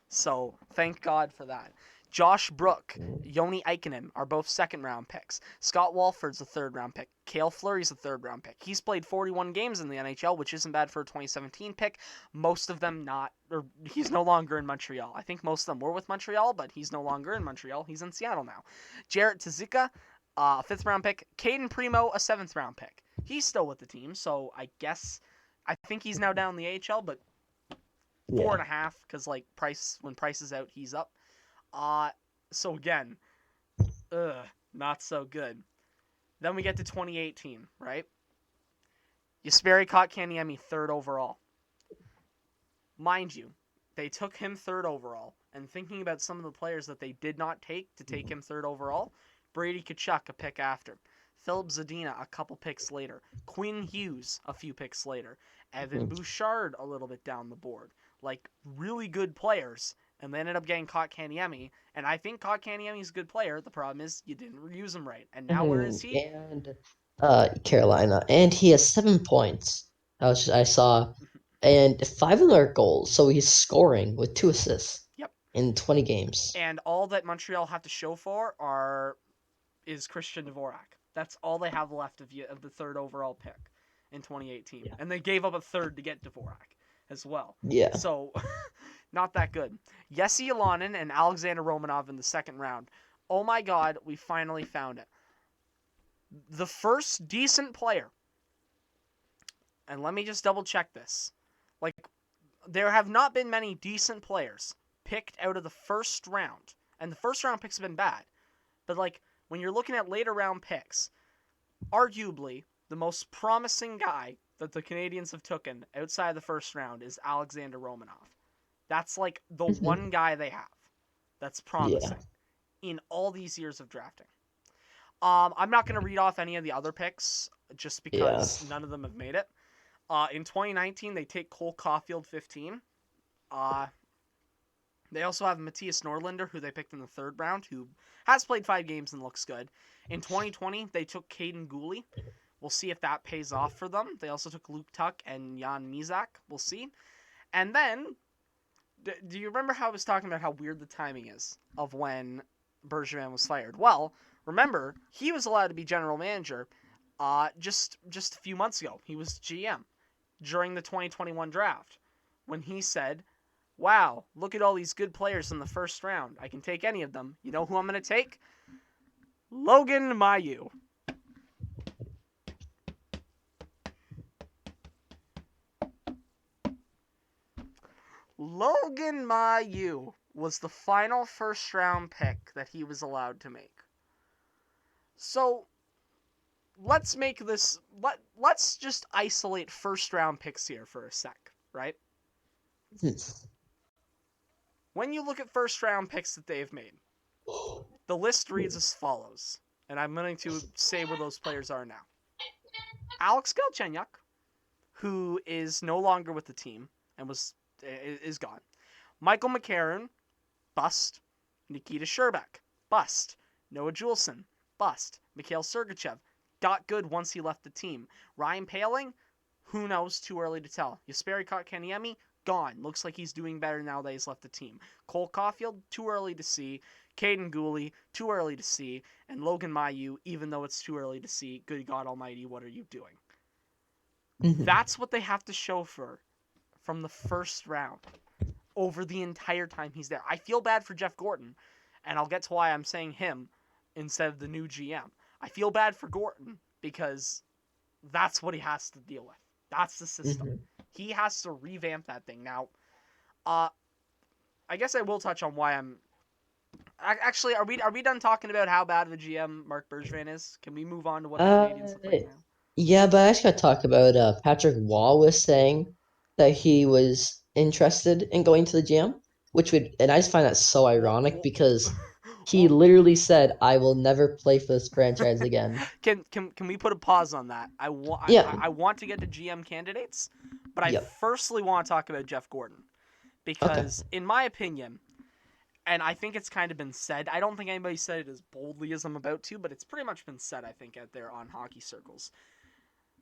So thank God for that. Josh Brook, Joni Ikonen are both second-round picks. Scott Walford's a third-round pick. Cale Fleury's a third-round pick. He's played 41 games in the NHL, which isn't bad for a 2017 pick. Most of them not, or he's no longer in Montreal. I think most of them were with Montreal, but he's no longer in Montreal. He's in Seattle now. Jarrett Tzika, a 5th-round pick. Caden Primo, a 7th-round pick. He's still with the team, so I think he's now down in the AHL, but 4.5 because like when Price is out, he's up. So again, not so good. Then we get to 2018, right? Jesperi Kotkaniemi, 3rd overall. Mind you, they took him 3rd overall, and thinking about some of the players that they did not take to take him 3rd overall, Brady Tkachuk a pick after, Philip Zadina a couple picks later, Quinn Hughes a few picks later, Evan Bouchard a little bit down the board. Like, really good players, and they ended up getting Kotkaniemi, and I think Kotkaniemi's a good player. The problem is you didn't use him right. And now where is he? And Carolina, and he has 7 points. I saw, and 5 of them are goals, so he's scoring with 2 assists. Yep. In 20 games. And all that Montreal have to show for is Christian Dvorak. That's all they have left of the 3rd overall pick in 2018, and they gave up a 3rd to get Dvorak as well. Yeah. So, not that good. Jesse Alonen and Alexander Romanov in the 2nd round. Oh my God, we finally found it. The first decent player, and let me just double check this. Like, there have not been many decent players picked out of the first round, and the first round picks have been bad. But like, when you're looking at later round picks, arguably the most promising guy that the Canadiens have taken outside the first round is Alexander Romanov. That's like the one guy they have that's promising in all these years of drafting. I'm not going to read off any of the other picks just because none of them have made it. In 2019, they take Cole Caulfield 15. They also have Matthias Norlinder, who they picked in the 3rd round, who has played 5 games and looks good. In 2020, they took Caden Gooley. We'll see if that pays off for them. They also took Luke Tuck and Jan Mizak. We'll see. And then, do you remember how I was talking about how weird the timing is of when Bergevin was fired? Well, remember, he was allowed to be general manager just a few months ago. He was GM during the 2021 draft when he said, wow, look at all these good players in the first round. I can take any of them. You know who I'm going to take? Logan Mailloux. Logan Mailloux was the final first round pick that he was allowed to make. So, let's make this... Let's just isolate first round picks here for a sec, right? When you look at first round picks that they've made, the list reads as follows, and I'm going to say where those players are now. Alex Galchenyuk, who is no longer with the team and is gone. Michael McCarron, bust. Nikita Sherbak, bust. Noah Juleson, bust. Mikhail Sergachev, got good once he left the team. Ryan Poehling, who knows, too early to tell. Jesperi Kotkaniemi, gone. Looks like he's doing better now that he's left the team. Cole Caulfield, too early to see. Caden Gooley, too early to see. And Logan Mailloux, even though it's too early to see, good God almighty, what are you doing? That's what they have to show for from the first round over the entire time he's there. I feel bad for Jeff Gorton, and I'll get to why I'm saying him instead of the new GM. I feel bad for Gorton because that's what he has to deal with. That's the system. He has to revamp that thing. Now, I guess I will touch on why I'm... Actually, are we done talking about how bad of a GM Marc Bergevin is? Can we move on to what the Canadiens look like now? Yeah, but I just gotta talk about Patrick Waugh was saying that he was interested in going to the GM, and I just find that so ironic because he literally said, "I will never play for this franchise again." Can we put a pause on that? I want to get to GM candidates, but I firstly want to talk about Jeff Gorton because, in my opinion, and I think it's kind of been said. I don't think anybody said it as boldly as I'm about to, but it's pretty much been said, I think, out there on hockey circles.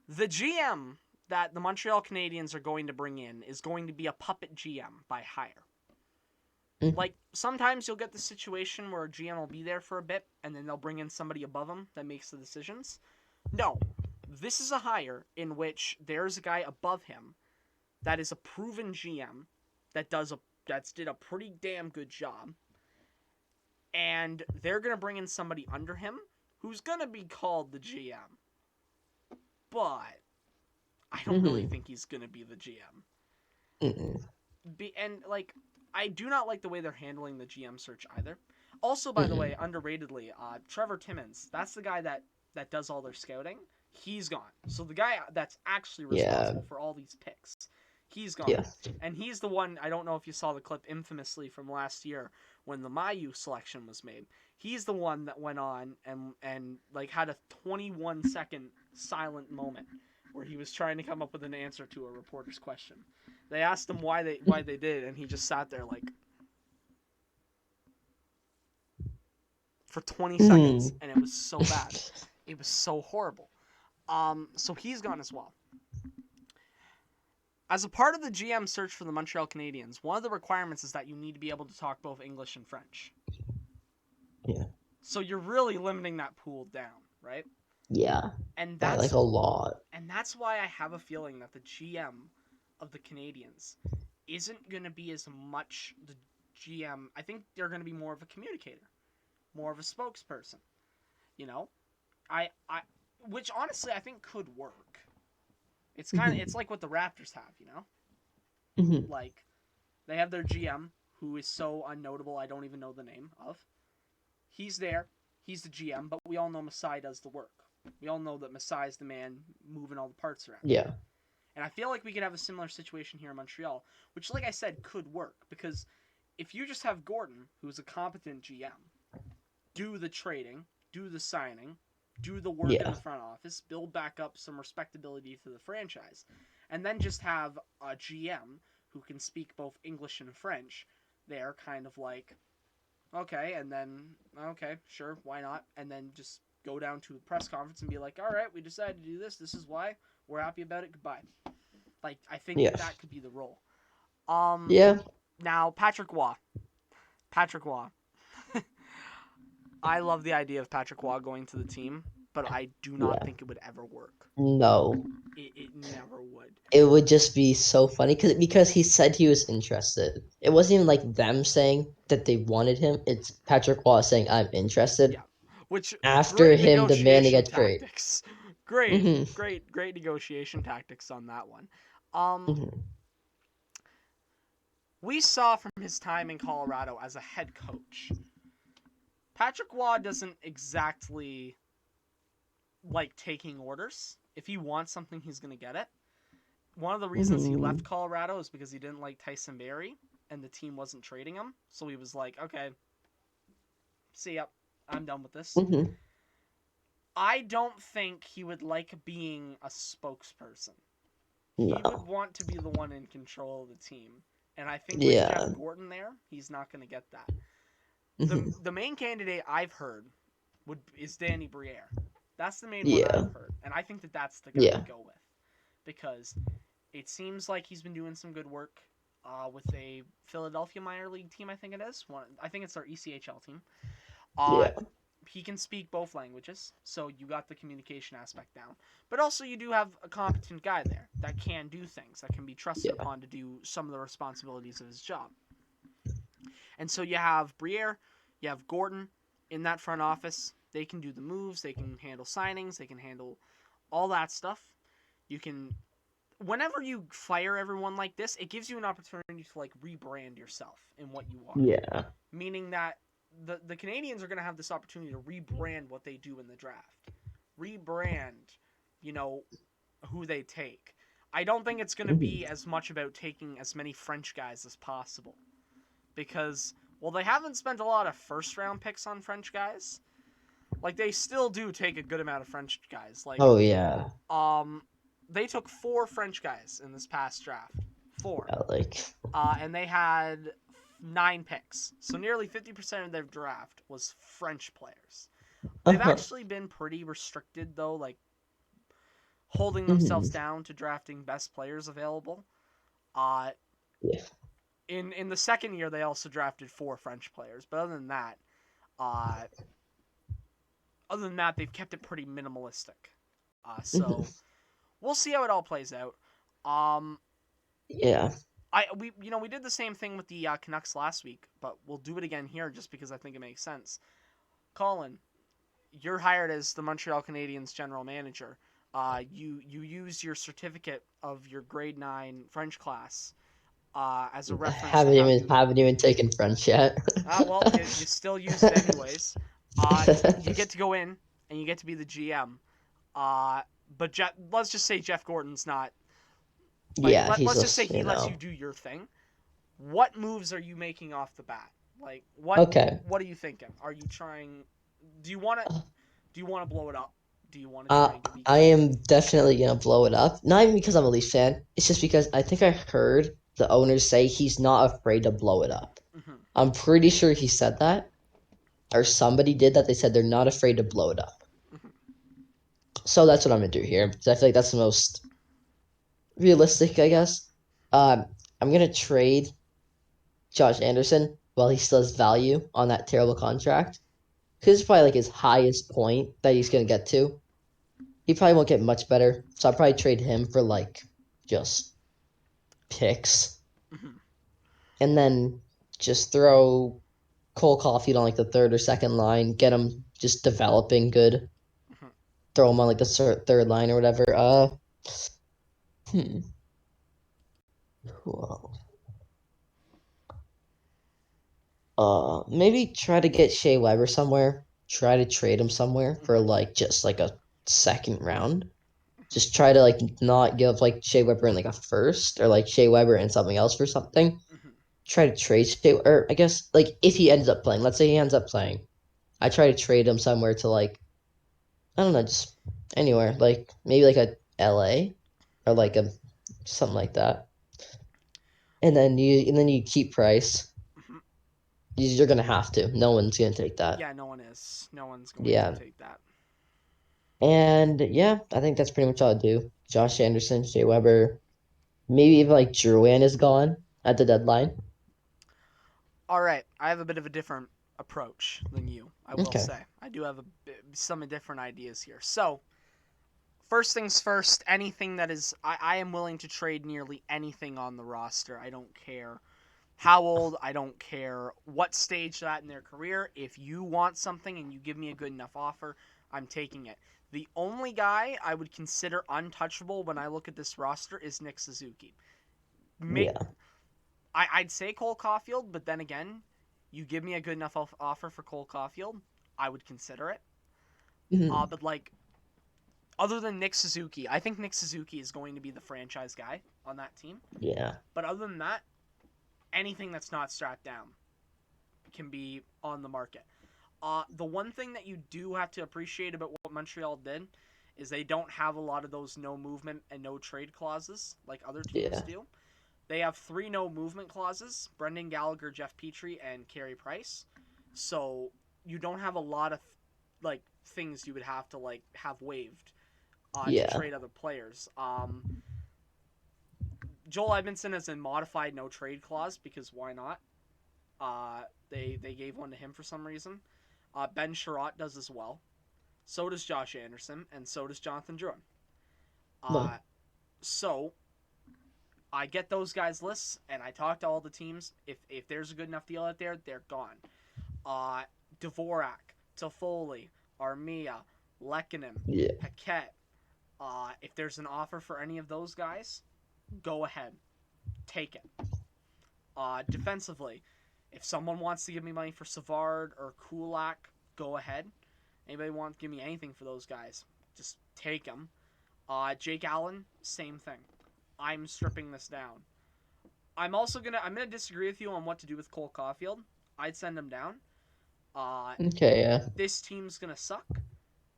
The GM that the Montreal Canadiens are going to bring in is going to be a puppet GM by hire. Like, sometimes you'll get the situation where a GM will be there for a bit, and then they'll bring in somebody above him that makes the decisions. No, this is a hire in which there's a guy above him that is a proven GM that's did a pretty damn good job, and they're going to bring in somebody under him who's going to be called the GM. But I don't really think he's going to be the GM. I do not like the way they're handling the GM search either. Also, by the way, underratedly, Trevor Timmins, that's the guy that does all their scouting. He's gone. So the guy that's actually responsible for all these picks, he's gone. Yeah. And he's the one, I don't know if you saw the clip infamously from last year when the Mailloux selection was made. He's the one that went on and like had a 21-second silent moment where he was trying to come up with an answer to a reporter's question. They asked him why they did, and he just sat there like for 20 seconds, and it was so bad. It was so horrible. So he's gone as well. As a part of the GM search for the Montreal Canadiens, one of the requirements is that you need to be able to talk both English and French. Yeah. So you're really limiting that pool down, right? Yeah. And that's like a lot. And that's why I have a feeling that the GM of the Canadiens isn't going to be as much the GM. I think they're going to be more of a communicator, more of a spokesperson. You know, which honestly I think could work. It's it's like what the Raptors have, you know? Like, they have their GM, who is so unnotable I don't even know the name of. He's there, he's the GM, but we all know Masai does the work. We all know that Masai's the man moving all the parts around. Yeah. And I feel like we could have a similar situation here in Montreal, which, like I said, could work. Because if you just have Gorton, who's a competent GM, do the trading, do the signing, do the work in the front office, build back up some respectability to the franchise, and then just have a GM who can speak both English and French, they're kind of like, okay, and then, okay, sure, why not? And then just go down to a press conference and be like, all right, we decided to do this. This is why. We're happy about it. Goodbye. Like, I think that could be the role. Now, Patrick Waugh. I love the idea of Patrick Waugh going to the team, but I do not think it would ever work. No. It never would. It would just be so funny because he said he was interested. It wasn't even like them saying that they wanted him. It's Patrick Waugh saying, I'm interested. Yeah. Which, after him demanding a trade. Great negotiation tactics on that one. We saw from his time in Colorado as a head coach, Patrick Waugh doesn't exactly like taking orders. If he wants something, he's going to get it. One of the reasons he left Colorado is because he didn't like Tyson Barrie, and the team wasn't trading him. So he was like, okay, see ya. I'm done with this. I don't think he would like being a spokesperson. He would want to be the one in control of the team. And I think with Jeff Gorton there, he's not going to get that. The main candidate I've heard is Danny Briere. That's the main one I've heard. And I think that's the guy to go with. Because it seems like he's been doing some good work with a Philadelphia minor league team. I think it is. I think it's their ECHL team. Yeah. He can speak both languages, so you got the communication aspect down. But also, you do have a competent guy there that can do things, that can be trusted Yeah. upon to do some of the responsibilities of his job. And so you have Briere, you have Gordon in that front office. They can do the moves, they can handle signings, they can handle all that stuff. You can, whenever you fire everyone like this, it gives you an opportunity to like rebrand yourself in what you are. Yeah. Meaning that the Canadiens are going to have this opportunity to rebrand what they do in the draft, rebrand, you know, who they take. I don't think it's going to be as much about taking as many French guys as possible, because well, they haven't spent a lot of first round picks on French guys. Like they still do take a good amount of French guys. Like Oh yeah. they took 4 French guys in this past draft, 4. Yeah, like And they had 9 picks. So nearly 50% of their draft was French players. They've actually been pretty restricted, though, like holding themselves down to drafting best players available. Yeah. In the second year, they also drafted 4 French players. But uh, other than that, they've kept it pretty minimalistic. So we'll see how it all plays out. Yeah. We did the same thing with the Canucks last week, but we'll do it again here just because I think it makes sense. Colin, you're hired as the Montreal Canadiens general manager. You use your certificate of your grade 9 French class as a reference to how you. Haven't even taken French yet. Well, you still use it anyways. You get to go in and you get to be the GM. But let's just say Jeff Gordon's not. Like, Yeah, he's let's just say just, he you lets you know. do your thing. What moves are you making off the bat? Like, Okay. what are you thinking? Are you trying? Do you want to? Uh, Do you want to blow it up? Do you want to try and be I creative? am definitely gonna blow it up. Not even because I'm a Leafs fan. It's just because I think I heard the owners say he's not afraid to blow it up. Mm-hmm. I'm pretty sure he said that, or somebody did that. They said they're not afraid to blow it up. Mm-hmm. So that's what I'm gonna do here, because I feel like that's the most realistic, I guess. Um, I'm gonna trade Josh Anderson while he still has value on that terrible contract. Because it's probably like his highest point that he's gonna get to. He probably won't get much better, so I'll probably trade him for like just picks, Mm-hmm. and then just throw Cole Caulfield on like the third or second line, get him just developing good. Mm-hmm. Throw him on like the third line or whatever. Hmm. Who maybe try to get Shea Weber somewhere. Try to trade him somewhere for Mm-hmm. like just like a second round. Just try to like not give like Shea Weber in like a first or like Shea Weber and something else for something. Mm-hmm. Try to trade Shea, or I guess like if he ends up playing, let's say he ends up playing, I try to trade him somewhere to like I don't know, just anywhere, like maybe like a LA or like a something like that. And then you keep Price. Mm-hmm. You're gonna have to. No one's gonna take that. Yeah, no one is. No one's going to Yeah. take that. And yeah, I think that's pretty much all I do. Josh Anderson, Shea Weber, maybe even like Drouin is gone at the deadline. All right, I have a bit of a different approach than you. I will Okay. say I do have some different ideas here. So first things first, anything that is, I am willing to trade nearly anything on the roster. I don't care how old, I don't care what stage they're at in their career. If you want something and you give me a good enough offer, I'm taking it. The only guy I would consider untouchable when I look at this roster is Nick Suzuki. Yeah. I'd say Cole Caulfield, but then again, you give me a good enough offer for Cole Caulfield, I would consider it. Mhm. But like, other than Nick Suzuki, I think Nick Suzuki is going to be the franchise guy on that team. Yeah. But other than that, anything that's not strapped down can be on the market. The one thing that you do have to appreciate about what Montreal did is they don't have a lot of those no movement and no trade clauses like other teams Yeah. do. They have 3 no movement clauses: Brendan Gallagher, Jeff Petrie, and Carey Price. So you don't have a lot of like things you would have to like have waived to Yeah. trade other players. Joel Edmondson has a modified no trade clause because why not? They gave one to him for some reason. Ben Sherratt does as well. So does Josh Anderson, and so does Jonathan Drouin. No. So I get those guys' lists, and I talk to all the teams. If there's a good enough deal out there, they're gone. Dvorak, Toffoli, Armia, Lehkonen, Yeah. Paquette. If there's an offer for any of those guys, go ahead. Take it. Defensively, if someone wants to give me money for Savard or Kulak, go ahead. Anybody want to give me anything for those guys, just take them. Jake Allen, same thing. I'm stripping this down. I'm gonna disagree with you on what to do with Cole Caulfield. I'd send him down. Okay, yeah. This team's gonna suck.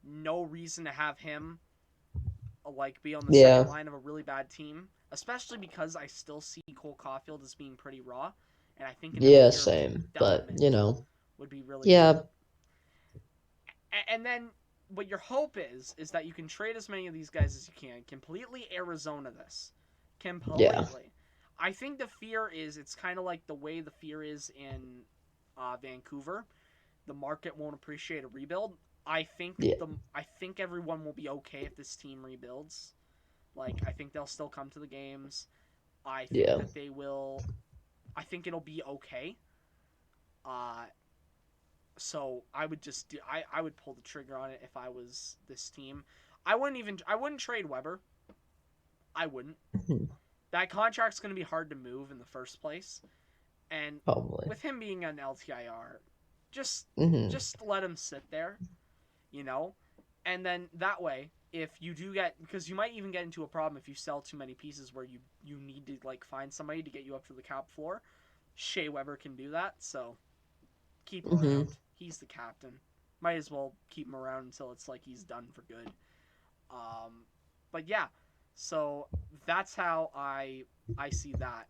No reason to have him be on the Yeah. second line of a really bad team, especially because I still see Cole Caulfield as being pretty raw, and I think another Yeah, year of same. But, development would be really yeah. good. And then what your hope is that you can trade as many of these guys as you can. Completely Arizona this. Completely. Yeah. I think the fear is it's kind of like the way the fear is in Vancouver. The market won't appreciate a rebuild. I think everyone will be okay if this team rebuilds. I think they'll still come to the games. I think that they will. I think it'll be okay. So I would just I would pull the trigger on it if I was this team. I wouldn't trade Weber. I wouldn't. That contract's going to be hard to move in the first place, and Probably. with him being on LTIR, just let him sit there, and then that way, if you do because you might even get into a problem if you sell too many pieces where you need to find somebody to get you up to the cap floor. Shea Weber can do that, so keep him around. He's the captain. Might as well keep him around until it's he's done for good. But yeah, so that's how I see that.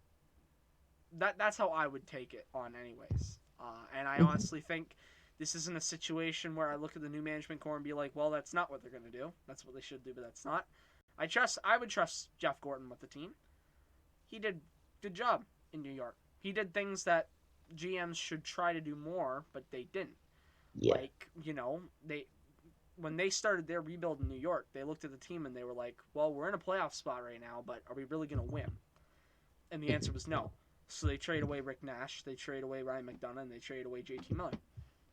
That's how I would take it on anyways. And I honestly think this isn't a situation where I look at the new management core and be like, well, that's not what they're going to do. That's what they should do, but that's not. I would trust Jeff Gorton with the team. He did a good job in New York. He did things that GMs should try to do more, but they didn't. Yeah. When they started their rebuild in New York, they looked at the team and they were like, well, we're in a playoff spot right now, but are we really going to win? And the answer was no. So they trade away Rick Nash, they trade away Ryan McDonough, and they trade away JT Miller.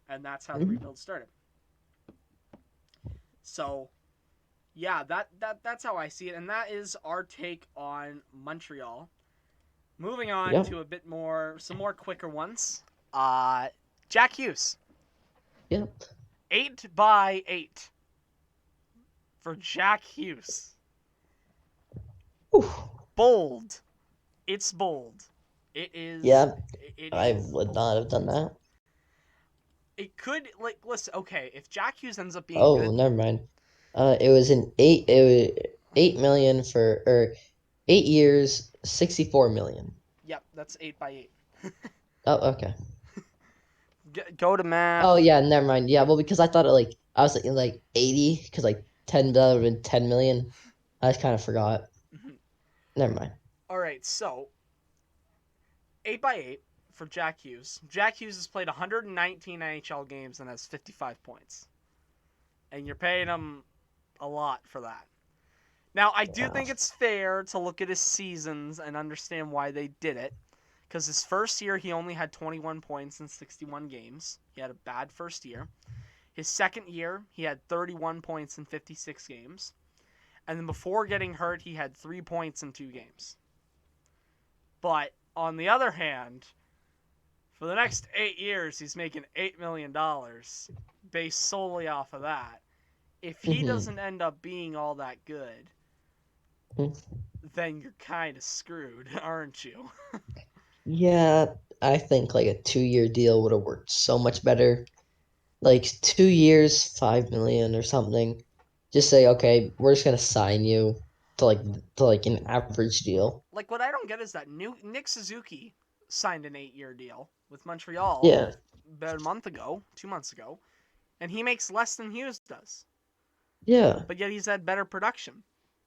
And that's how the rebuild started. So, yeah, that's how I see it. And that is our take on Montreal. Moving on to some more quicker ones. Jack Hughes. Yep. 8x8 for Jack Hughes. Oof. Bold. It's bold. It is. Yeah, I would not have done that. It could listen. Okay, if Jack Hughes ends up being good. Oh, never mind. It was $8 million for 8 years, $64 million. Yep, that's 8x8. Oh, okay. Go to math. Oh yeah, never mind. Yeah, well, because I thought I was thinking 80, because 10 that would have been 10 million. I just kind of forgot. Never mind. All right, so 8x8 for Jack Hughes. Jack Hughes has played 119 NHL games and has 55 points, and you're paying him a lot for that. Now, I do think it's fair to look at his seasons and understand why they did it. Because his first year, he only had 21 points in 61 games. He had a bad first year. His second year, he had 31 points in 56 games. And then before getting hurt, he had 3 points in 2 games. But on the other hand, for the next 8 years, he's making $8 million based solely off of that. If he doesn't end up being all that good, then you're kind of screwed, aren't you? Yeah, I think a 2-year deal would have worked so much better. 2 years, 5 million or something. Just say, okay, we're just gonna sign you to an average deal. What I don't get is that Nick Suzuki signed an 8-year deal with Montreal about a month ago, 2 months ago, and he makes less than Hughes does. Yeah. But yet he's had better production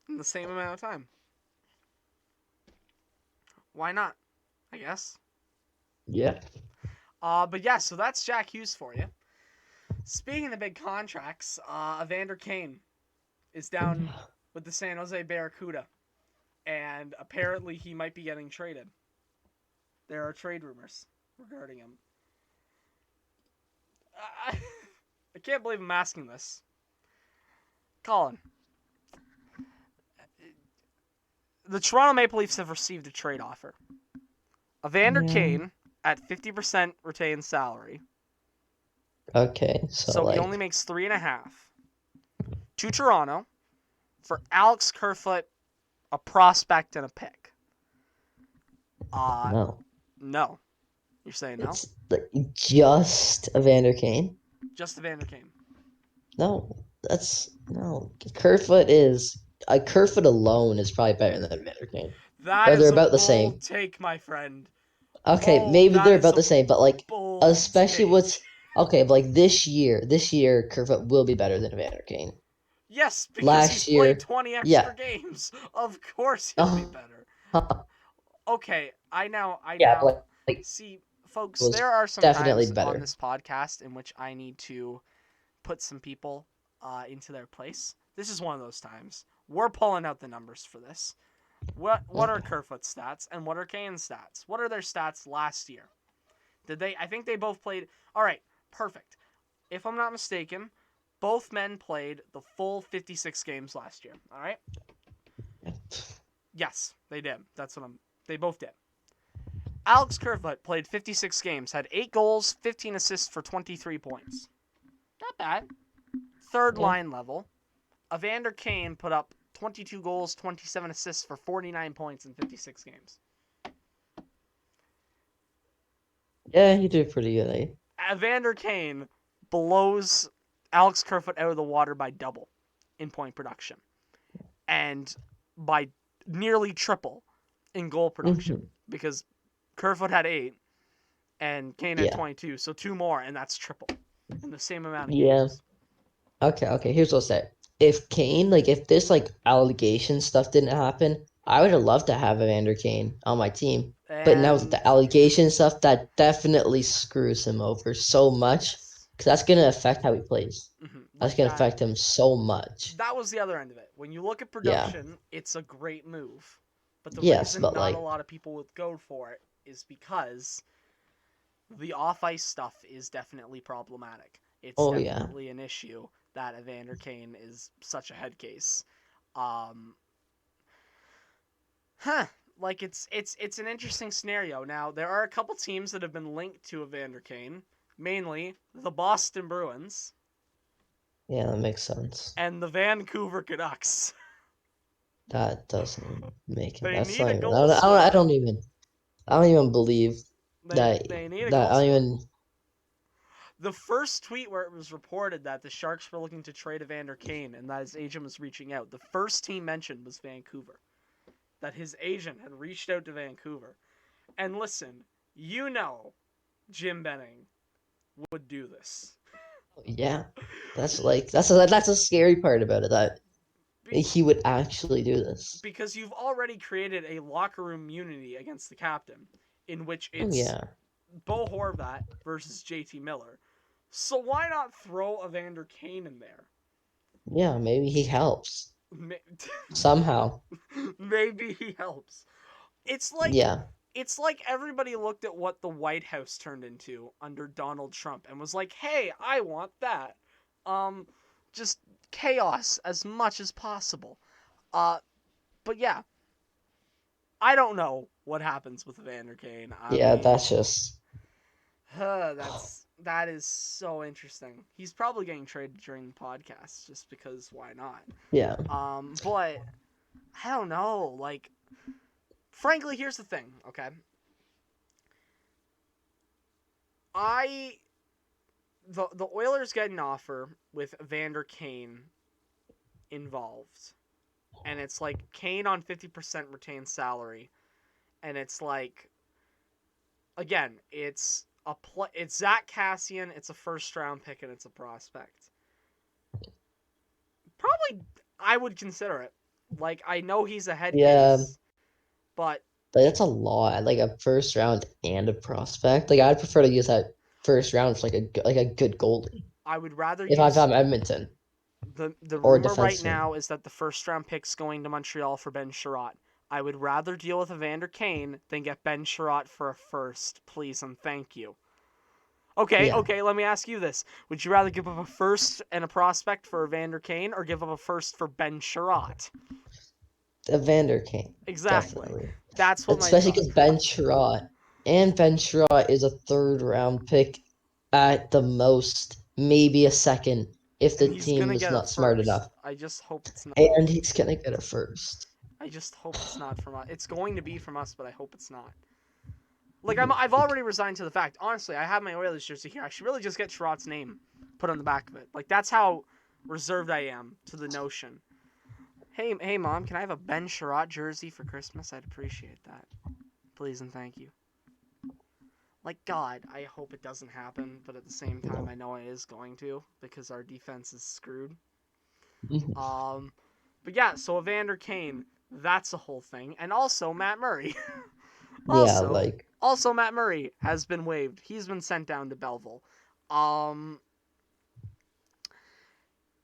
in the same amount of time. Why not? I guess. Yeah. But yeah, so that's Jack Hughes for you. Speaking of big contracts, Evander Kane is down with the San Jose Barracuda, and apparently he might be getting traded. There are trade rumors regarding him. I can't believe I'm asking this. Colin, the Toronto Maple Leafs have received a trade offer. Evander Kane at 50% retained salary. Okay, So he only makes 3.5. To Toronto for Alex Kerfoot, a prospect, and a pick. no. No. You're saying no? It's just Evander Kane? Just Evander Kane. No, no. Kerfoot alone is probably better than Evander Kane. That Or they're is a about the bold same. take, my friend. Okay, Bold. maybe That they're is about a the same, but bold especially take. but this year, Kerfoot will be better than Evander Kane. Yes, because he's Last played year, 20 extra yeah. games. Of course he'll be better. Okay, I now Yeah, like see, folks, was there are some definitely times on better. this podcast in which I need to put some people into their place. This is one of those times. We're pulling out the numbers for this. What are Kerfoot's stats and what are Kane's stats? What are their stats last year? I think they both played. All right, perfect. If I'm not mistaken, both men played the full 56 games last year. All right? Yes, they did. They both did. Alex Kerfoot played 56 games, had 8 goals, 15 assists for 23 points. Not bad. Third line level. Evander Kane put up 22 goals, 27 assists for 49 points in 56 games. Yeah, he did pretty good. Evander Kane blows Alex Kerfoot out of the water by double in point production and by nearly triple in goal production because Kerfoot had 8 and Kane had 22, so 2 more, and that's triple in the same amount of games. Okay. Here's what I'll say. If this allegation stuff didn't happen, I would have loved to have Evander Kane on my team. But now with And the allegation stuff, that definitely screws him over so much because that's gonna affect how he plays. That's gonna affect him so much. that was the other end of it. When you look at Yeah. production, it's a great move. But the Yes, reason but not a lot of people would go for it is because the off-ice stuff is definitely problematic. It's definitely an issue that Evander Kane is such a head case. It's an interesting scenario. Now, there are a couple teams that have been linked to Evander Kane, mainly the Boston Bruins. Yeah, that makes sense. And the Vancouver Canucks. That doesn't make it. They That's need not a even. goal scorer. I don't even believe that. They need a That goal I don't scorer. even. The first tweet where it was reported that the Sharks were looking to trade Evander Kane and that his agent was reaching out, the first team mentioned was Vancouver. That his agent had reached out to Vancouver. And listen, Jim Benning would do this. Yeah, that's a scary part about it, that he would actually do this. Because you've already created a locker room unity against the captain, in which it's Bo Horvat versus JT Miller. So why not throw Evander Kane in there? Yeah, maybe he helps. Somehow. Maybe he helps. It's like everybody looked at what the White House turned into under Donald Trump and was like, "Hey, I want that." Just chaos as much as possible. But yeah, I don't know what happens with Evander Kane. That's just. That is so interesting. He's probably getting traded during the podcast just because why not? Yeah. But I don't know. Frankly, here's the thing. Okay. The Oilers get an offer with Evander Kane involved, and it's like Kane on 50% retained salary, and it's like, again, it's Zach Cassian, it's a first round pick, and it's a prospect. Probably, I would consider it. I know he's a head case, but Like that's a lot. Like a first round and a prospect. Like I'd prefer to use that first round for like a good goalie I would rather if I'm use Edmonton the or a rumor right defenseman. now is that the first round pick's going to Montreal for Ben Sherratt. I would rather deal with Evander Kane than get Ben Sherratt for a first, please and thank you. Okay, Yeah, okay, let me ask you this. Would you rather give up a first and a prospect for Evander Kane or give up a first for Ben Sherratt? Evander Kane, Exactly. definitely. That's what my Especially thought because Ben process. Sherratt Ben Sherratt is a third round pick at the most, maybe a second if And the he's team gonna is get it not smart first. enough. I just hope it's not. And he's gonna get it first. I just hope it's not from us. It's going to be from us, but I hope it's not. Like I've already resigned to the fact. Honestly, I have my Oilers jersey here. I should really just get Sherratt's name put on the back of it. Like that's how reserved I am to the notion. Hey, mom, can I have a Ben Sherratt jersey for Christmas? I'd appreciate that, please and thank you. Like God, I hope it doesn't happen, but at the same time, I know it is going to because our defense is screwed. Mhm. Um, but yeah, so Evander Kane, that's the whole thing, and also Matt Murray. Yeah, also, like also Matt Murray has been waived. He's been sent down to Belleville. Um,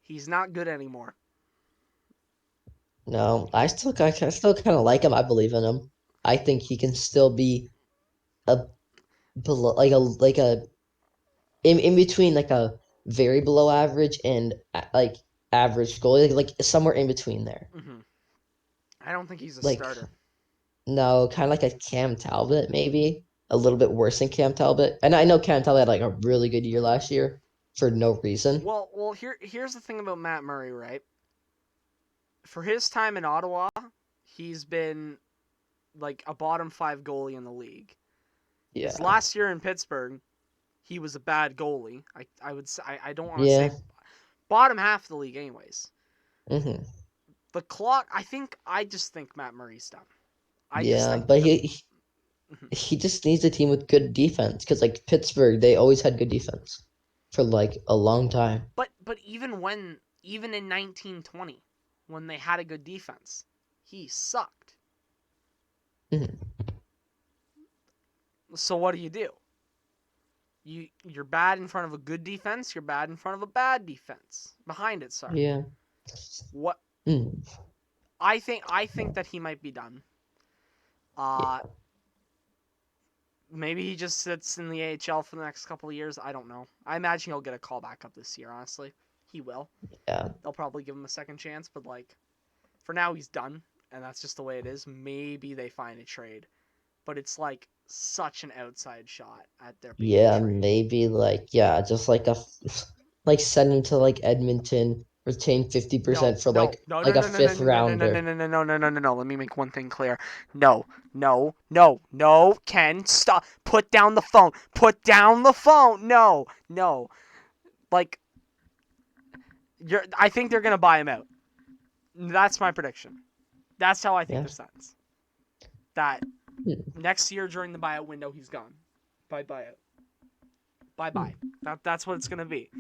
he's not good anymore. no, I still kind of like him. I believe in him. I think he can still be a below like a in between like a very below average and like average goalie like somewhere in between there. Hmm. I don't think he's a Like starter. no, kind of like a Cam Talbot maybe a little bit worse than Cam Talbot. And I know Cam Talbot had like a really good year last year for no reason. Well, here's the thing about Matt Murray, right? For his time in Ottawa, he's been like a bottom five goalie in the league. His Yeah, last year in Pittsburgh, he was a bad goalie. I would say I don't want to yeah, say bottom half of the league, anyways. hmm The clock. I just think Matt Murray's done. I just yeah. think But that the. he just needs a team with good defense because like Pittsburgh, they always had good defense for like a long time. But even in 1920, when they had a good defense, he sucked. Mhm. So what do? You're bad in front of a good defense. You're bad in front of a bad defense behind it. Sorry. Yeah. What Mm. I think that he might be done. Uh Yeah. maybe he just sits in the AHL for the next couple of years. I don't know. I imagine he'll get a call back up this year. Honestly, he will. Yeah. They'll probably give him a second chance, but like for now he's done, and that's just the way it is. Maybe they find a trade, but it's like such an outside shot at there being a Yeah, trade. maybe like yeah, just like like send him to like Edmonton, retain No, 50% for no, no, like no, a no, no, no, fifth no, no, no, no, rounder. no, no, no, no, no, no, no. Let me make one thing clear. No, no, no, no, Ken, stop. Put down the phone. Put down the phone. No, no. Like, I think they're gonna buy him out. That's my prediction. That's how I think Yeah. this ends. That Hmm. next year during the buyout window, he's gone. By buyout. Bye Hmm. bye. That's what it's gonna be.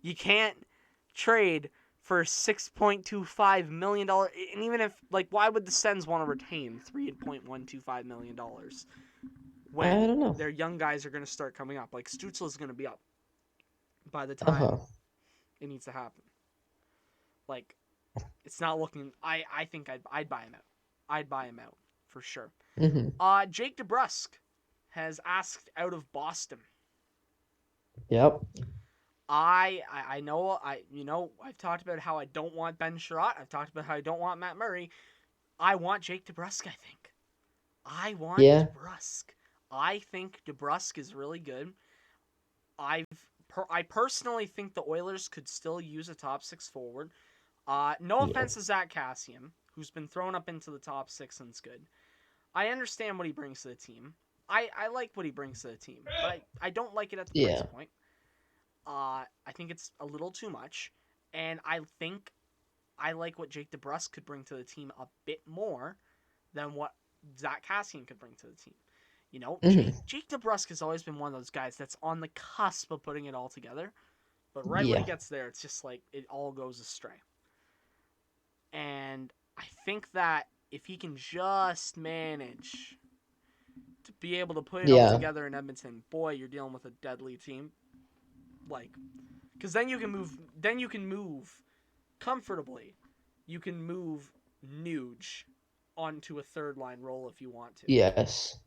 You can't trade for $6.25 million. And even if like, why would the Sens want to retain $3.125 million I when don't know. their young guys are gonna start coming up? Like Stützle is gonna be up by the Uh-huh. time it needs to happen. Like it's not looking. I think I'd buy him out. I'd buy him out for sure. Hmm. Jake DeBrusk has asked out of Boston. Yep. I know I've talked about how I don't want Ben Sherratt. I've talked about how I don't want Matt Murray. I want Jake DeBrusk. I want Yeah. DeBrusk. I think DeBrusk is really good. I've I personally think the Oilers could still use a top six forward. No Yeah. offense to Zach Kassian, who's been thrown up into the top six and is good. I understand what he brings to the team. I like what he brings to the team, but I don't like it at the price Yeah. point. I think it's a little too much, and I think I like what Jake DeBrusk could bring to the team a bit more than what Zach Kassian could bring to the team. You know, Hmm. Jake DeBrusk has always been one of those guys that's on the cusp of putting it all together, but right when he Yeah. gets there, it's just like it all goes astray. And I think that if he can just manage be able to put it all Yeah. together in Edmonton, boy, you're dealing with a deadly team. Like, because then you can move. Then you can move comfortably. You can move Nuge onto a third line role if you want to. Yes.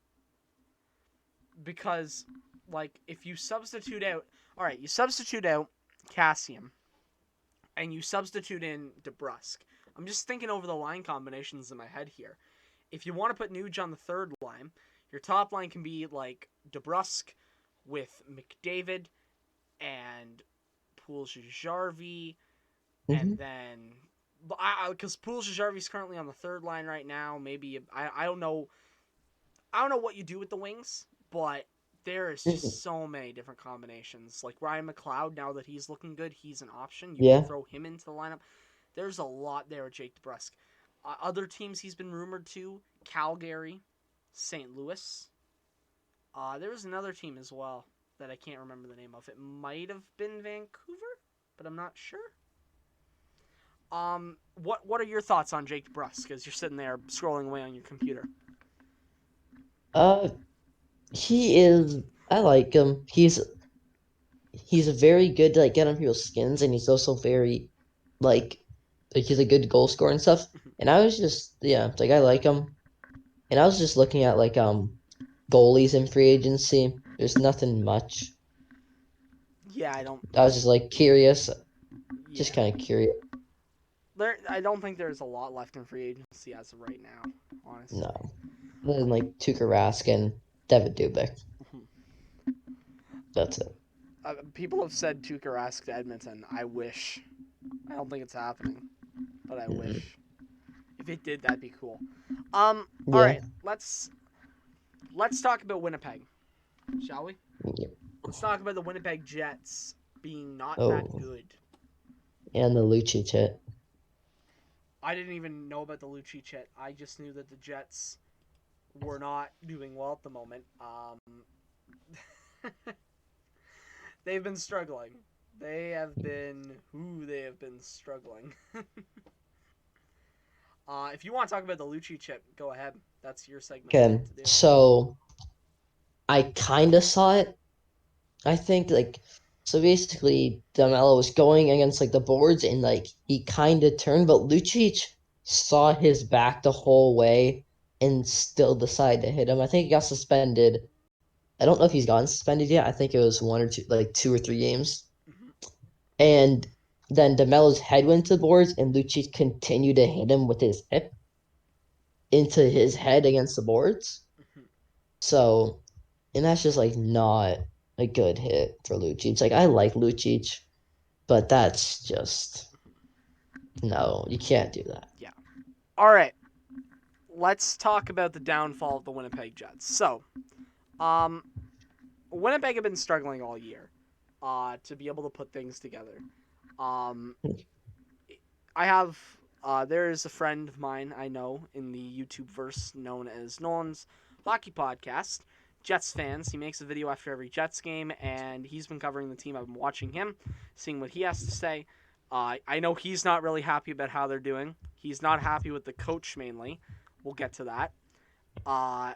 Because, like, if you substitute out, all right, you substitute out Cassian, and you substitute in DeBrusque. I'm just thinking over the line combinations in my head here. If you want to put Nuge on the third line, your top line can be like DeBrusque with McDavid and Poole-Jarvie, and then because Poole-Jarvie's currently on the third line right now. Maybe I don't know. I don't know what you do with the wings, but there is just so many different combinations. Like Ryan McLeod, now that he's looking good, he's an option. You can throw him into the lineup. There's a lot there with Jake DeBrusque. Other teams he's been rumored to: Calgary, St. Louis. There was another team as well that I can't remember the name of. It might have been Vancouver, but I'm not sure. What are your thoughts on Jake DeBrusque as you're sitting there scrolling away on your computer? He is. I like him. He's very good to like get on people's skins, and he's also very like he's a good goal scorer and stuff. And I was just like I like him. And I was just looking at like goalies in free agency. There's nothing much. Yeah, I don't. I was just like curious, Yeah, just kind of curious. I don't think there's a lot left in free agency as of right now, honestly. No, other than like Tuukka Rask and David Dubik. That's it. People have said Tuukka Rask to Edmonton. I wish. I don't think it's happening, but I wish. If it did, that'd be cool. All right, let's talk about Winnipeg, shall we? Yeah. Let's talk about the Winnipeg Jets being not Oh. that good. And the Lucic hit. I didn't even know about the Lucic hit. I just knew that the Jets were not doing well at the moment. They've been struggling. They have been struggling. If you want to talk about the Lucic hit, go ahead. That's your segment. Okay, so I kind of saw it. I think like so basically DeMello was going against like the boards and like he kind of turned, but Lucic saw his back the whole way and still decided to hit him. I think he got suspended. I don't know if he's gotten suspended yet. I think it was 2 or 3 games. And then DeMello's head went to the boards and Lucic continued to hit him with his hip into his head against the boards. So, and that's just like not a good hit for Lucic. Like I like Lucic, but that's just no, you can't do that. Yeah. All right. Let's talk about the downfall of the Winnipeg Jets. So, Winnipeg have been struggling all year to be able to put things together. There is a friend of mine I know in the YouTube verse known as Nolan's Hockey Podcast. Jets fans. He makes a video after every Jets game, and he's been covering the team. I've been watching him, seeing what he has to say. I know he's not really happy about how they're doing. He's not happy with the coach mainly. We'll get to that.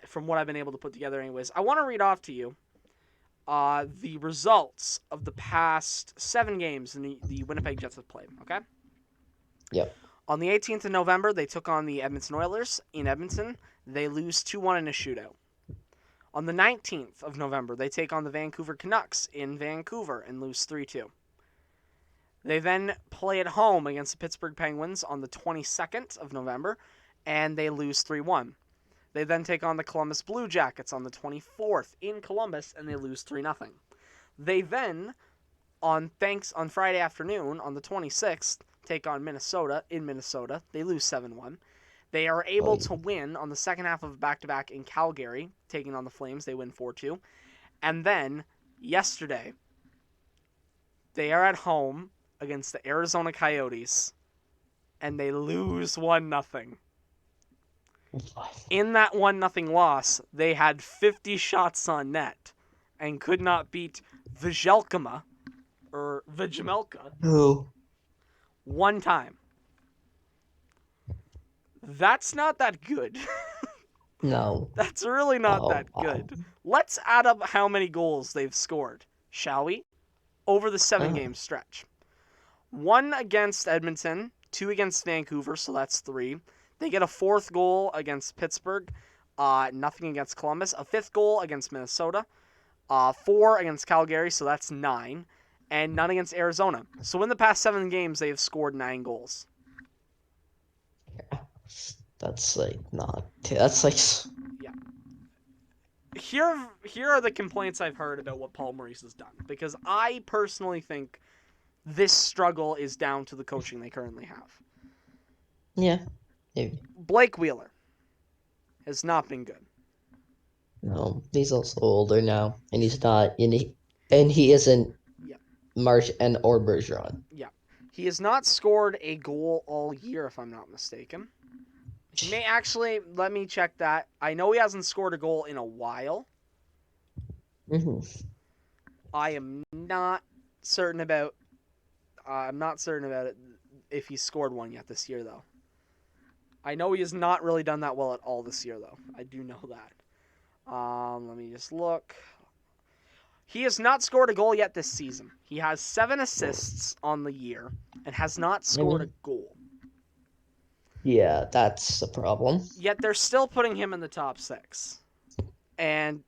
From what I've been able to put together anyways. I want to read off to you the results of the past 7 games the Winnipeg Jets have played, okay? Yep. On the 18th of November, they took on the Edmonton Oilers in Edmonton. They lose 2-1 in a shootout. On the 19th of November, they take on the Vancouver Canucks in Vancouver and lose 3-2. They then play at home against the Pittsburgh Penguins on the 22nd of November, and they lose 3-1. They then take on the Columbus Blue Jackets on the 24th in Columbus, and they lose 3-0. They then, on Friday afternoon, on the 26th, take on Minnesota in Minnesota. They lose 7-1. They are able to win on the second half of back-to-back in Calgary, taking on the Flames. They win 4-2. And then, yesterday, they are at home against the Arizona Coyotes, and they lose 1-0. In that 1-0 loss, they had 50 shots on net and could not beat Vejmelka, one time. That's not that good. No. That's really not Oh, that wow. good. Let's add up how many goals they've scored, shall we? Over the 7-game stretch. 1 against Edmonton, 2 against Vancouver, so that's 3. They get a 4th goal against Pittsburgh, nothing against Columbus. A 5th goal against Minnesota, 4 against Calgary, so that's 9, and none against Arizona. So in the past 7 games, they have scored 9 goals. That's like not. That's like. Yeah. Here are the complaints I've heard about what Paul Maurice has done, because I personally think this struggle is down to the coaching they currently have. Yeah. Maybe. Blake Wheeler has not been good. No, he's also older now, and he's not. And he isn't Yeah. Marsh and or Bergeron. Yeah. He has not scored a goal all year, if I'm not mistaken. He may actually, let me check that. I know he hasn't scored a goal in a while. Mm-hmm. I am not certain about. I'm not certain about it if he's scored one yet this year, though. I know he has not really done that well at all this year, though. I do know that. Let me just look. He has not scored a goal yet this season. He has 7 assists on the year and has not scored a goal. Yeah, that's a problem. Yet they're still putting him in the top 6. And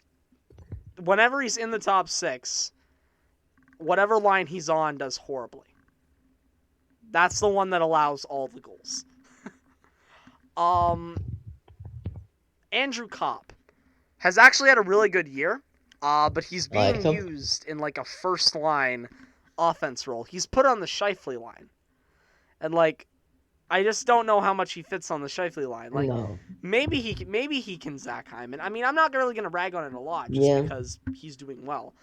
whenever he's in the top 6, whatever line he's on does horribly. That's the one that allows all the goals. Andrew Kopp has actually had a really good year, but he's being used in like a first line offense role. He's put on the Scheifele line, and like, I just don't know how much he fits on the Scheifele line. Like, maybe he can Zach Hyman. I mean, I'm not really gonna rag on it a lot just because he's doing well.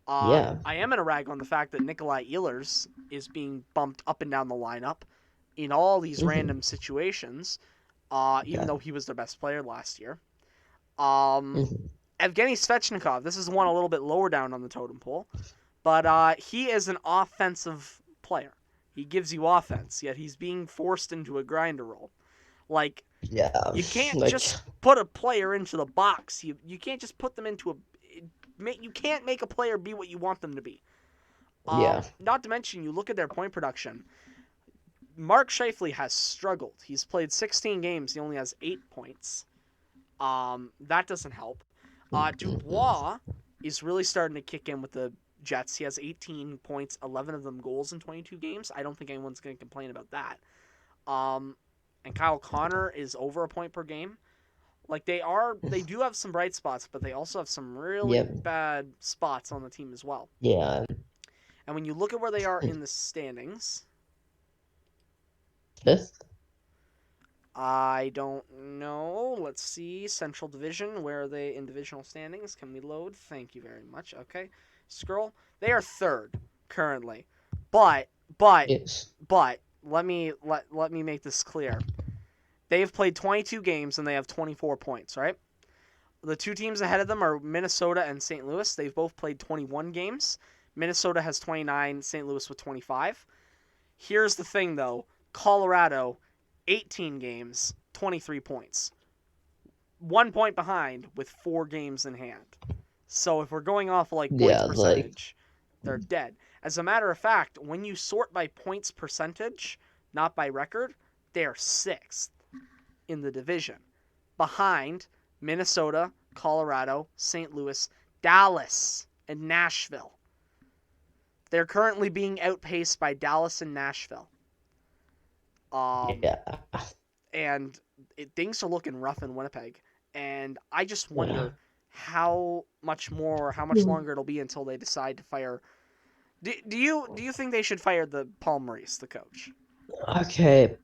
I am gonna rag on the fact that Nikolai Ehlers is being bumped up and down the lineup in all these random situations, even though he was their best player last year. Evgeny Svetchnikov, this is one a little bit lower down on the totem pole, but he is an offensive player. He gives you offense, yet he's being forced into a grinder role. Like, you can't just put a player into the box. You can't just put them into a... You can't make a player be what you want them to be. Not to mention, you look at their point production. Mark Scheifele has struggled. He's played 16 games. He only has 8 points. That doesn't help. Dubois is really starting to kick in with the Jets. He has 18 points, 11 of them goals in 22 games. I don't think anyone's going to complain about that. And Kyle Connor is over a point per game. Like, they do have some bright spots, but they also have some really bad spots on the team as well. Yeah. And when you look at where they are in the standings... 5th? I don't know. Let's see. Central Division, where are they in divisional standings? Can we load? Thank you very much. Okay. Scroll. They are 3rd currently. But let me make this clear. They have played 22 games and they have 24 points, right? The 2 teams ahead of them are Minnesota and St. Louis. They've both played 21 games. Minnesota has 29, St. Louis with 25. Here's the thing, though. Colorado, 18 games, 23 points. 1 point behind with 4 games in hand. So if we're going off like points percentage, they're dead. As a matter of fact, when you sort by points percentage, not by record, they are 6th in the division. Behind Minnesota, Colorado, St. Louis, Dallas, and Nashville. They're currently being outpaced by Dallas and Nashville. And things are looking rough in Winnipeg. And I just wonder how much longer it'll be until they decide to fire. Do you think they should fire the Paul Maurice, the coach? Okay.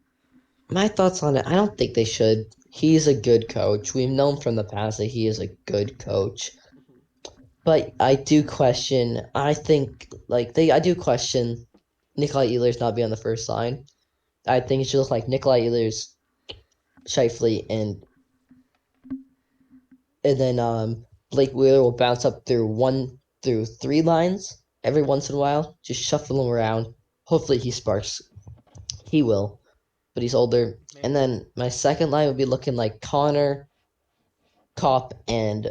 My thoughts on it, I don't think they should. He's a good coach. We've known from the past that he is a good coach. But I do question, I do question Nikolai Ehlers not being on the first line. I think it should look like Nikolai Ehlers, Scheifele, and then Blake Wheeler will bounce up through 1 through 3 lines every once in a while. Just shuffle him around. Hopefully he sparks. He will, but he's older. Maybe. And then my second line would be looking like Connor, Cop, and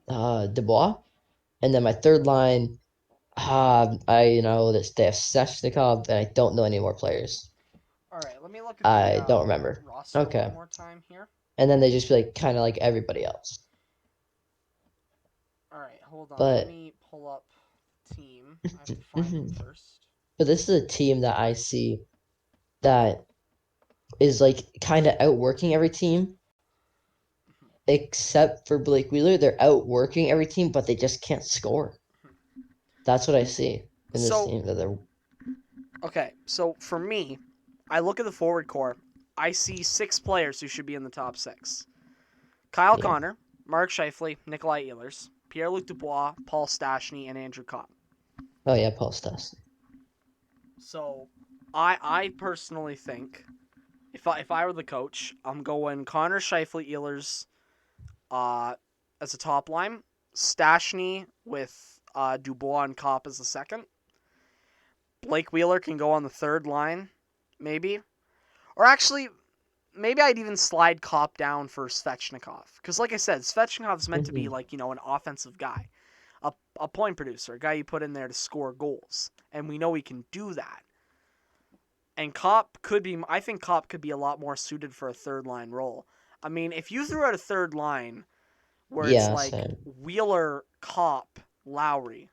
Dubois. And then my third line, I know that they have Svechnikov, and I don't know any more players. All right, let me look at the I don't remember. roster Okay. one more time here. And then they just be like kind of like everybody else. All right, hold on. Let But me pull up team. I have to find them first. but this is a team that I see that is like kind of outworking every team except for Blake Wheeler. They're outworking every team, but they just can't score. That's what I see in this So, team. That they're okay, so for me, I look at the forward core. I see 6 players who should be in the top 6. Kyle yeah. Connor, Mark Scheifele, Nikolai Ehlers, Pierre-Luc Dubois, Paul Stastny, and Andrew Copp. Oh yeah, Paul Stas. So, I personally think if I were the coach, I'm going Connor, Scheifele, Ehlers, as a top line, Stastny with Dubois and Copp as the second. Blake Wheeler can go on the third line, maybe, or actually, maybe I'd even slide Copp down for Svetchnikov. Because, like I said, Svechnikov's meant to be, like, an offensive guy, a point producer, a guy you put in there to score goals. And we know he can do that. And I think Copp could be a lot more suited for a third line role. I mean, if you threw out a third line where it's Yeah, like same. Wheeler, Copp, Lowry,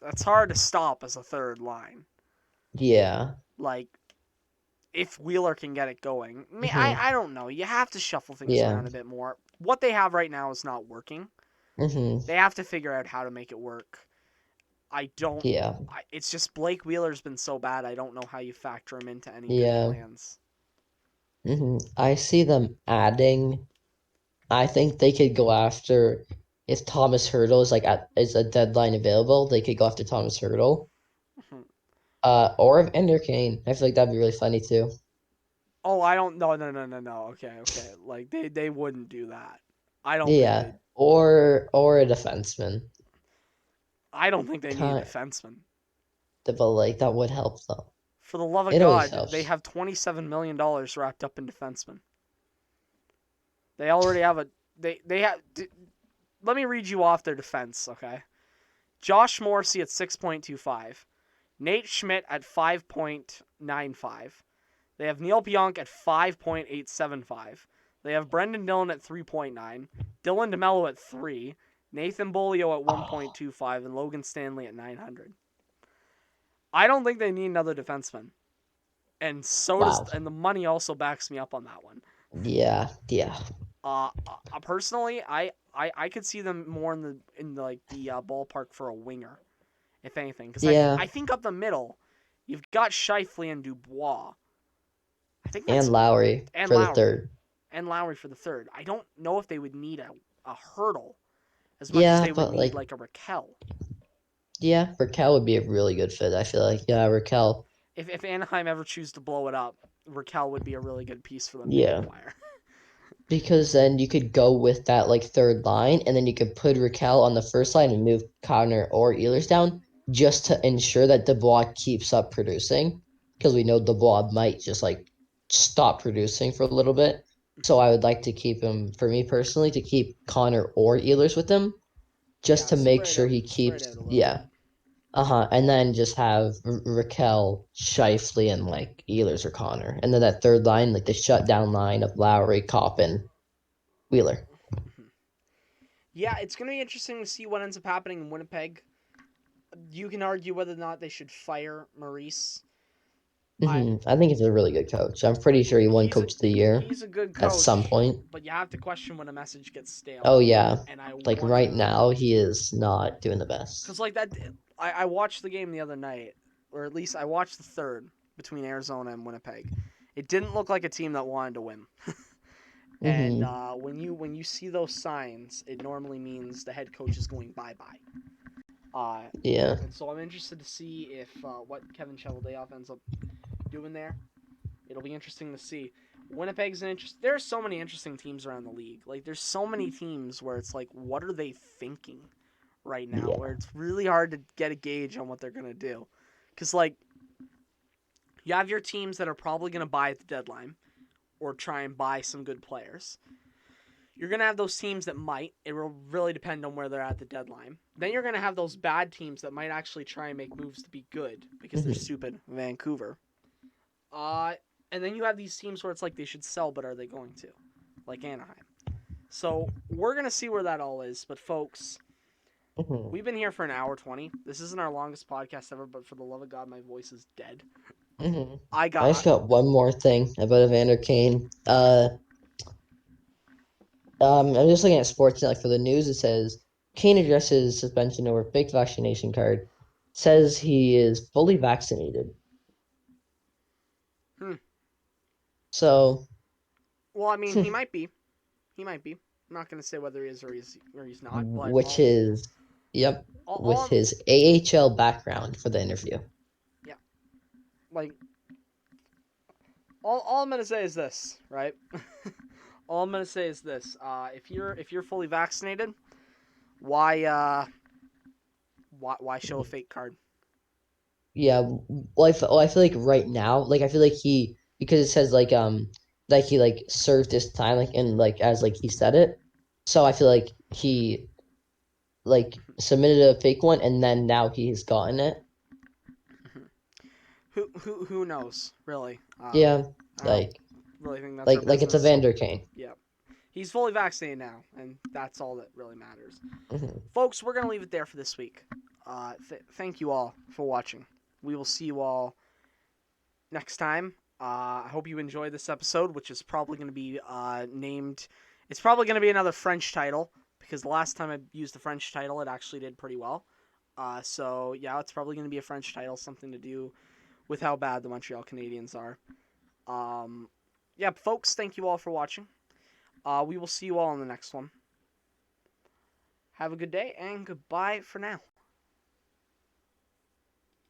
that's hard to stop as a third line. Yeah. Like, if Wheeler can get it going. hmm I don't know. You have to shuffle things Yeah. around a bit more. What they have right now is not working. hmm They have to figure out how to make it work. I don't. Yeah. It's just Blake Wheeler's been so bad. I don't know how you factor him into any good Yeah. plans. I see them adding. I think they could go after if Thomas Hurdle is is a deadline available. They could go after Thomas Hurdle. Or if Ender Kane. I feel like that'd be really funny too. Oh, I don't. No. Okay. Like they wouldn't do that. I don't think Yeah. they. Or a defenseman. I don't think they need a Kind defenseman. but like that would help though. For the love of It always God, they helps. have $27 million wrapped up in defensemen. They already have a. They have. Let me read you off their defense, okay? Josh Morrissey at 6.25. Nate Schmidt at 5.95. They have Neil Pionk at 5.875. They have Brendan Dillon at 3.9. Dylan DeMello at 3. Nathan Bolio at Oh, 1.25. And Logan Stanley at 900. I don't think they need another defenseman. And wow. and the money also backs me up on that one. Yeah. Personally, I could see them more in the like the ballpark for a winger, if anything, because Yeah. I think up the middle, you've got Shifley and Dubois. I think that's And Lowry and for the Lowry third. and Lowry for the third. I don't know if they would need a hurdle as much as Yeah, they would but need like like a Raquel. yeah, Raquel would be a really good fit. I feel like yeah, Raquel. If Anaheim ever choose to blow it up, Raquel would be a really good piece for them to Yeah. acquire. Because then you could go with that like third line, and then you could put Raquel on the first line and move Connor or Ehlers down just to ensure that Dubois keeps up producing. Because we know Dubois might just like stop producing for a little bit. So I would like to keep him, for me personally, to keep Connor or Ehlers with him, just Yeah, to make sure he spread keeps, out a little yeah. bit. And then just have Raquel, Shifley, and like Ehlers or Connor. And then that third line, like the shutdown line of Lowry, Coppin, Wheeler. Yeah, it's gonna be interesting to see what ends up happening in Winnipeg. You can argue whether or not they should fire Maurice. I I think he's a really good coach. I'm pretty sure he won he's a Coach of the Year he's a good at some coach, point. but you have to question when a message gets stale. Oh yeah, And I like right wonder, now he is not doing the best. because like that, I watched the game the other night, or at least I watched the third between Arizona and Winnipeg. It didn't look like a team that wanted to win. And hmm when you see those signs, it normally means the head coach is going bye bye. Yeah, And so I'm interested to see if what Kevin Cheveldayoff ends up doing there. It'll be interesting to see. Winnipeg's an interest. There are so many interesting teams around the league. Like there's so many teams where it's like, what are they thinking right now? yeah, Where it's really hard to get a gauge on what they're gonna do. Because like you have your teams that are probably gonna buy at the deadline or try and buy some good players. You're going to have those teams that might. It will really depend on where they're at the deadline. Then you're going to have those bad teams that might actually try and make moves to be good because they're stupid. Vancouver. And then you have these teams where it's like they should sell, but are they going to? Like Anaheim. So we're going to see where that all is. But folks, we've been here for an hour 20. This isn't our longest podcast ever, but for the love of God, my voice is dead. I just got one more thing about Evander Kane. I'm just looking at Sportsnet. Like for the news, it says Kane addresses suspension over fake vaccination card. Says he is fully vaccinated. So, Well, I mean, he might be. He might be. I'm not going to say whether he is or he's not. But which is, yep, with his AHL background for the interview. Yeah. Like, all I'm going to say is this, right? All I'm going to say is this. If you're fully vaccinated, why show a fake card? Yeah, well, I feel like right now, like I feel like because it says like he like served his time like and like as like he said it, so I feel like he like submitted a fake one and then now he's gotten it. Who knows, really? Yeah, I don't like really think that's our like it's a business. Vander Kane. Yeah. He's fully vaccinated now, and that's all that really matters. Mm-hmm. Folks, we're going to leave it there for this week. Thank you all for watching. We will see you all next time. I hope you enjoyed this episode, which is probably going to be named... It's probably going to be another French title, because the last time I used the French title, it actually did pretty well. So, yeah, it's probably going to be a French title, something to do with how bad the Montreal Canadiens are. Yeah, folks, thank you all for watching. We will see you all in the next one. Have a good day, and goodbye for now.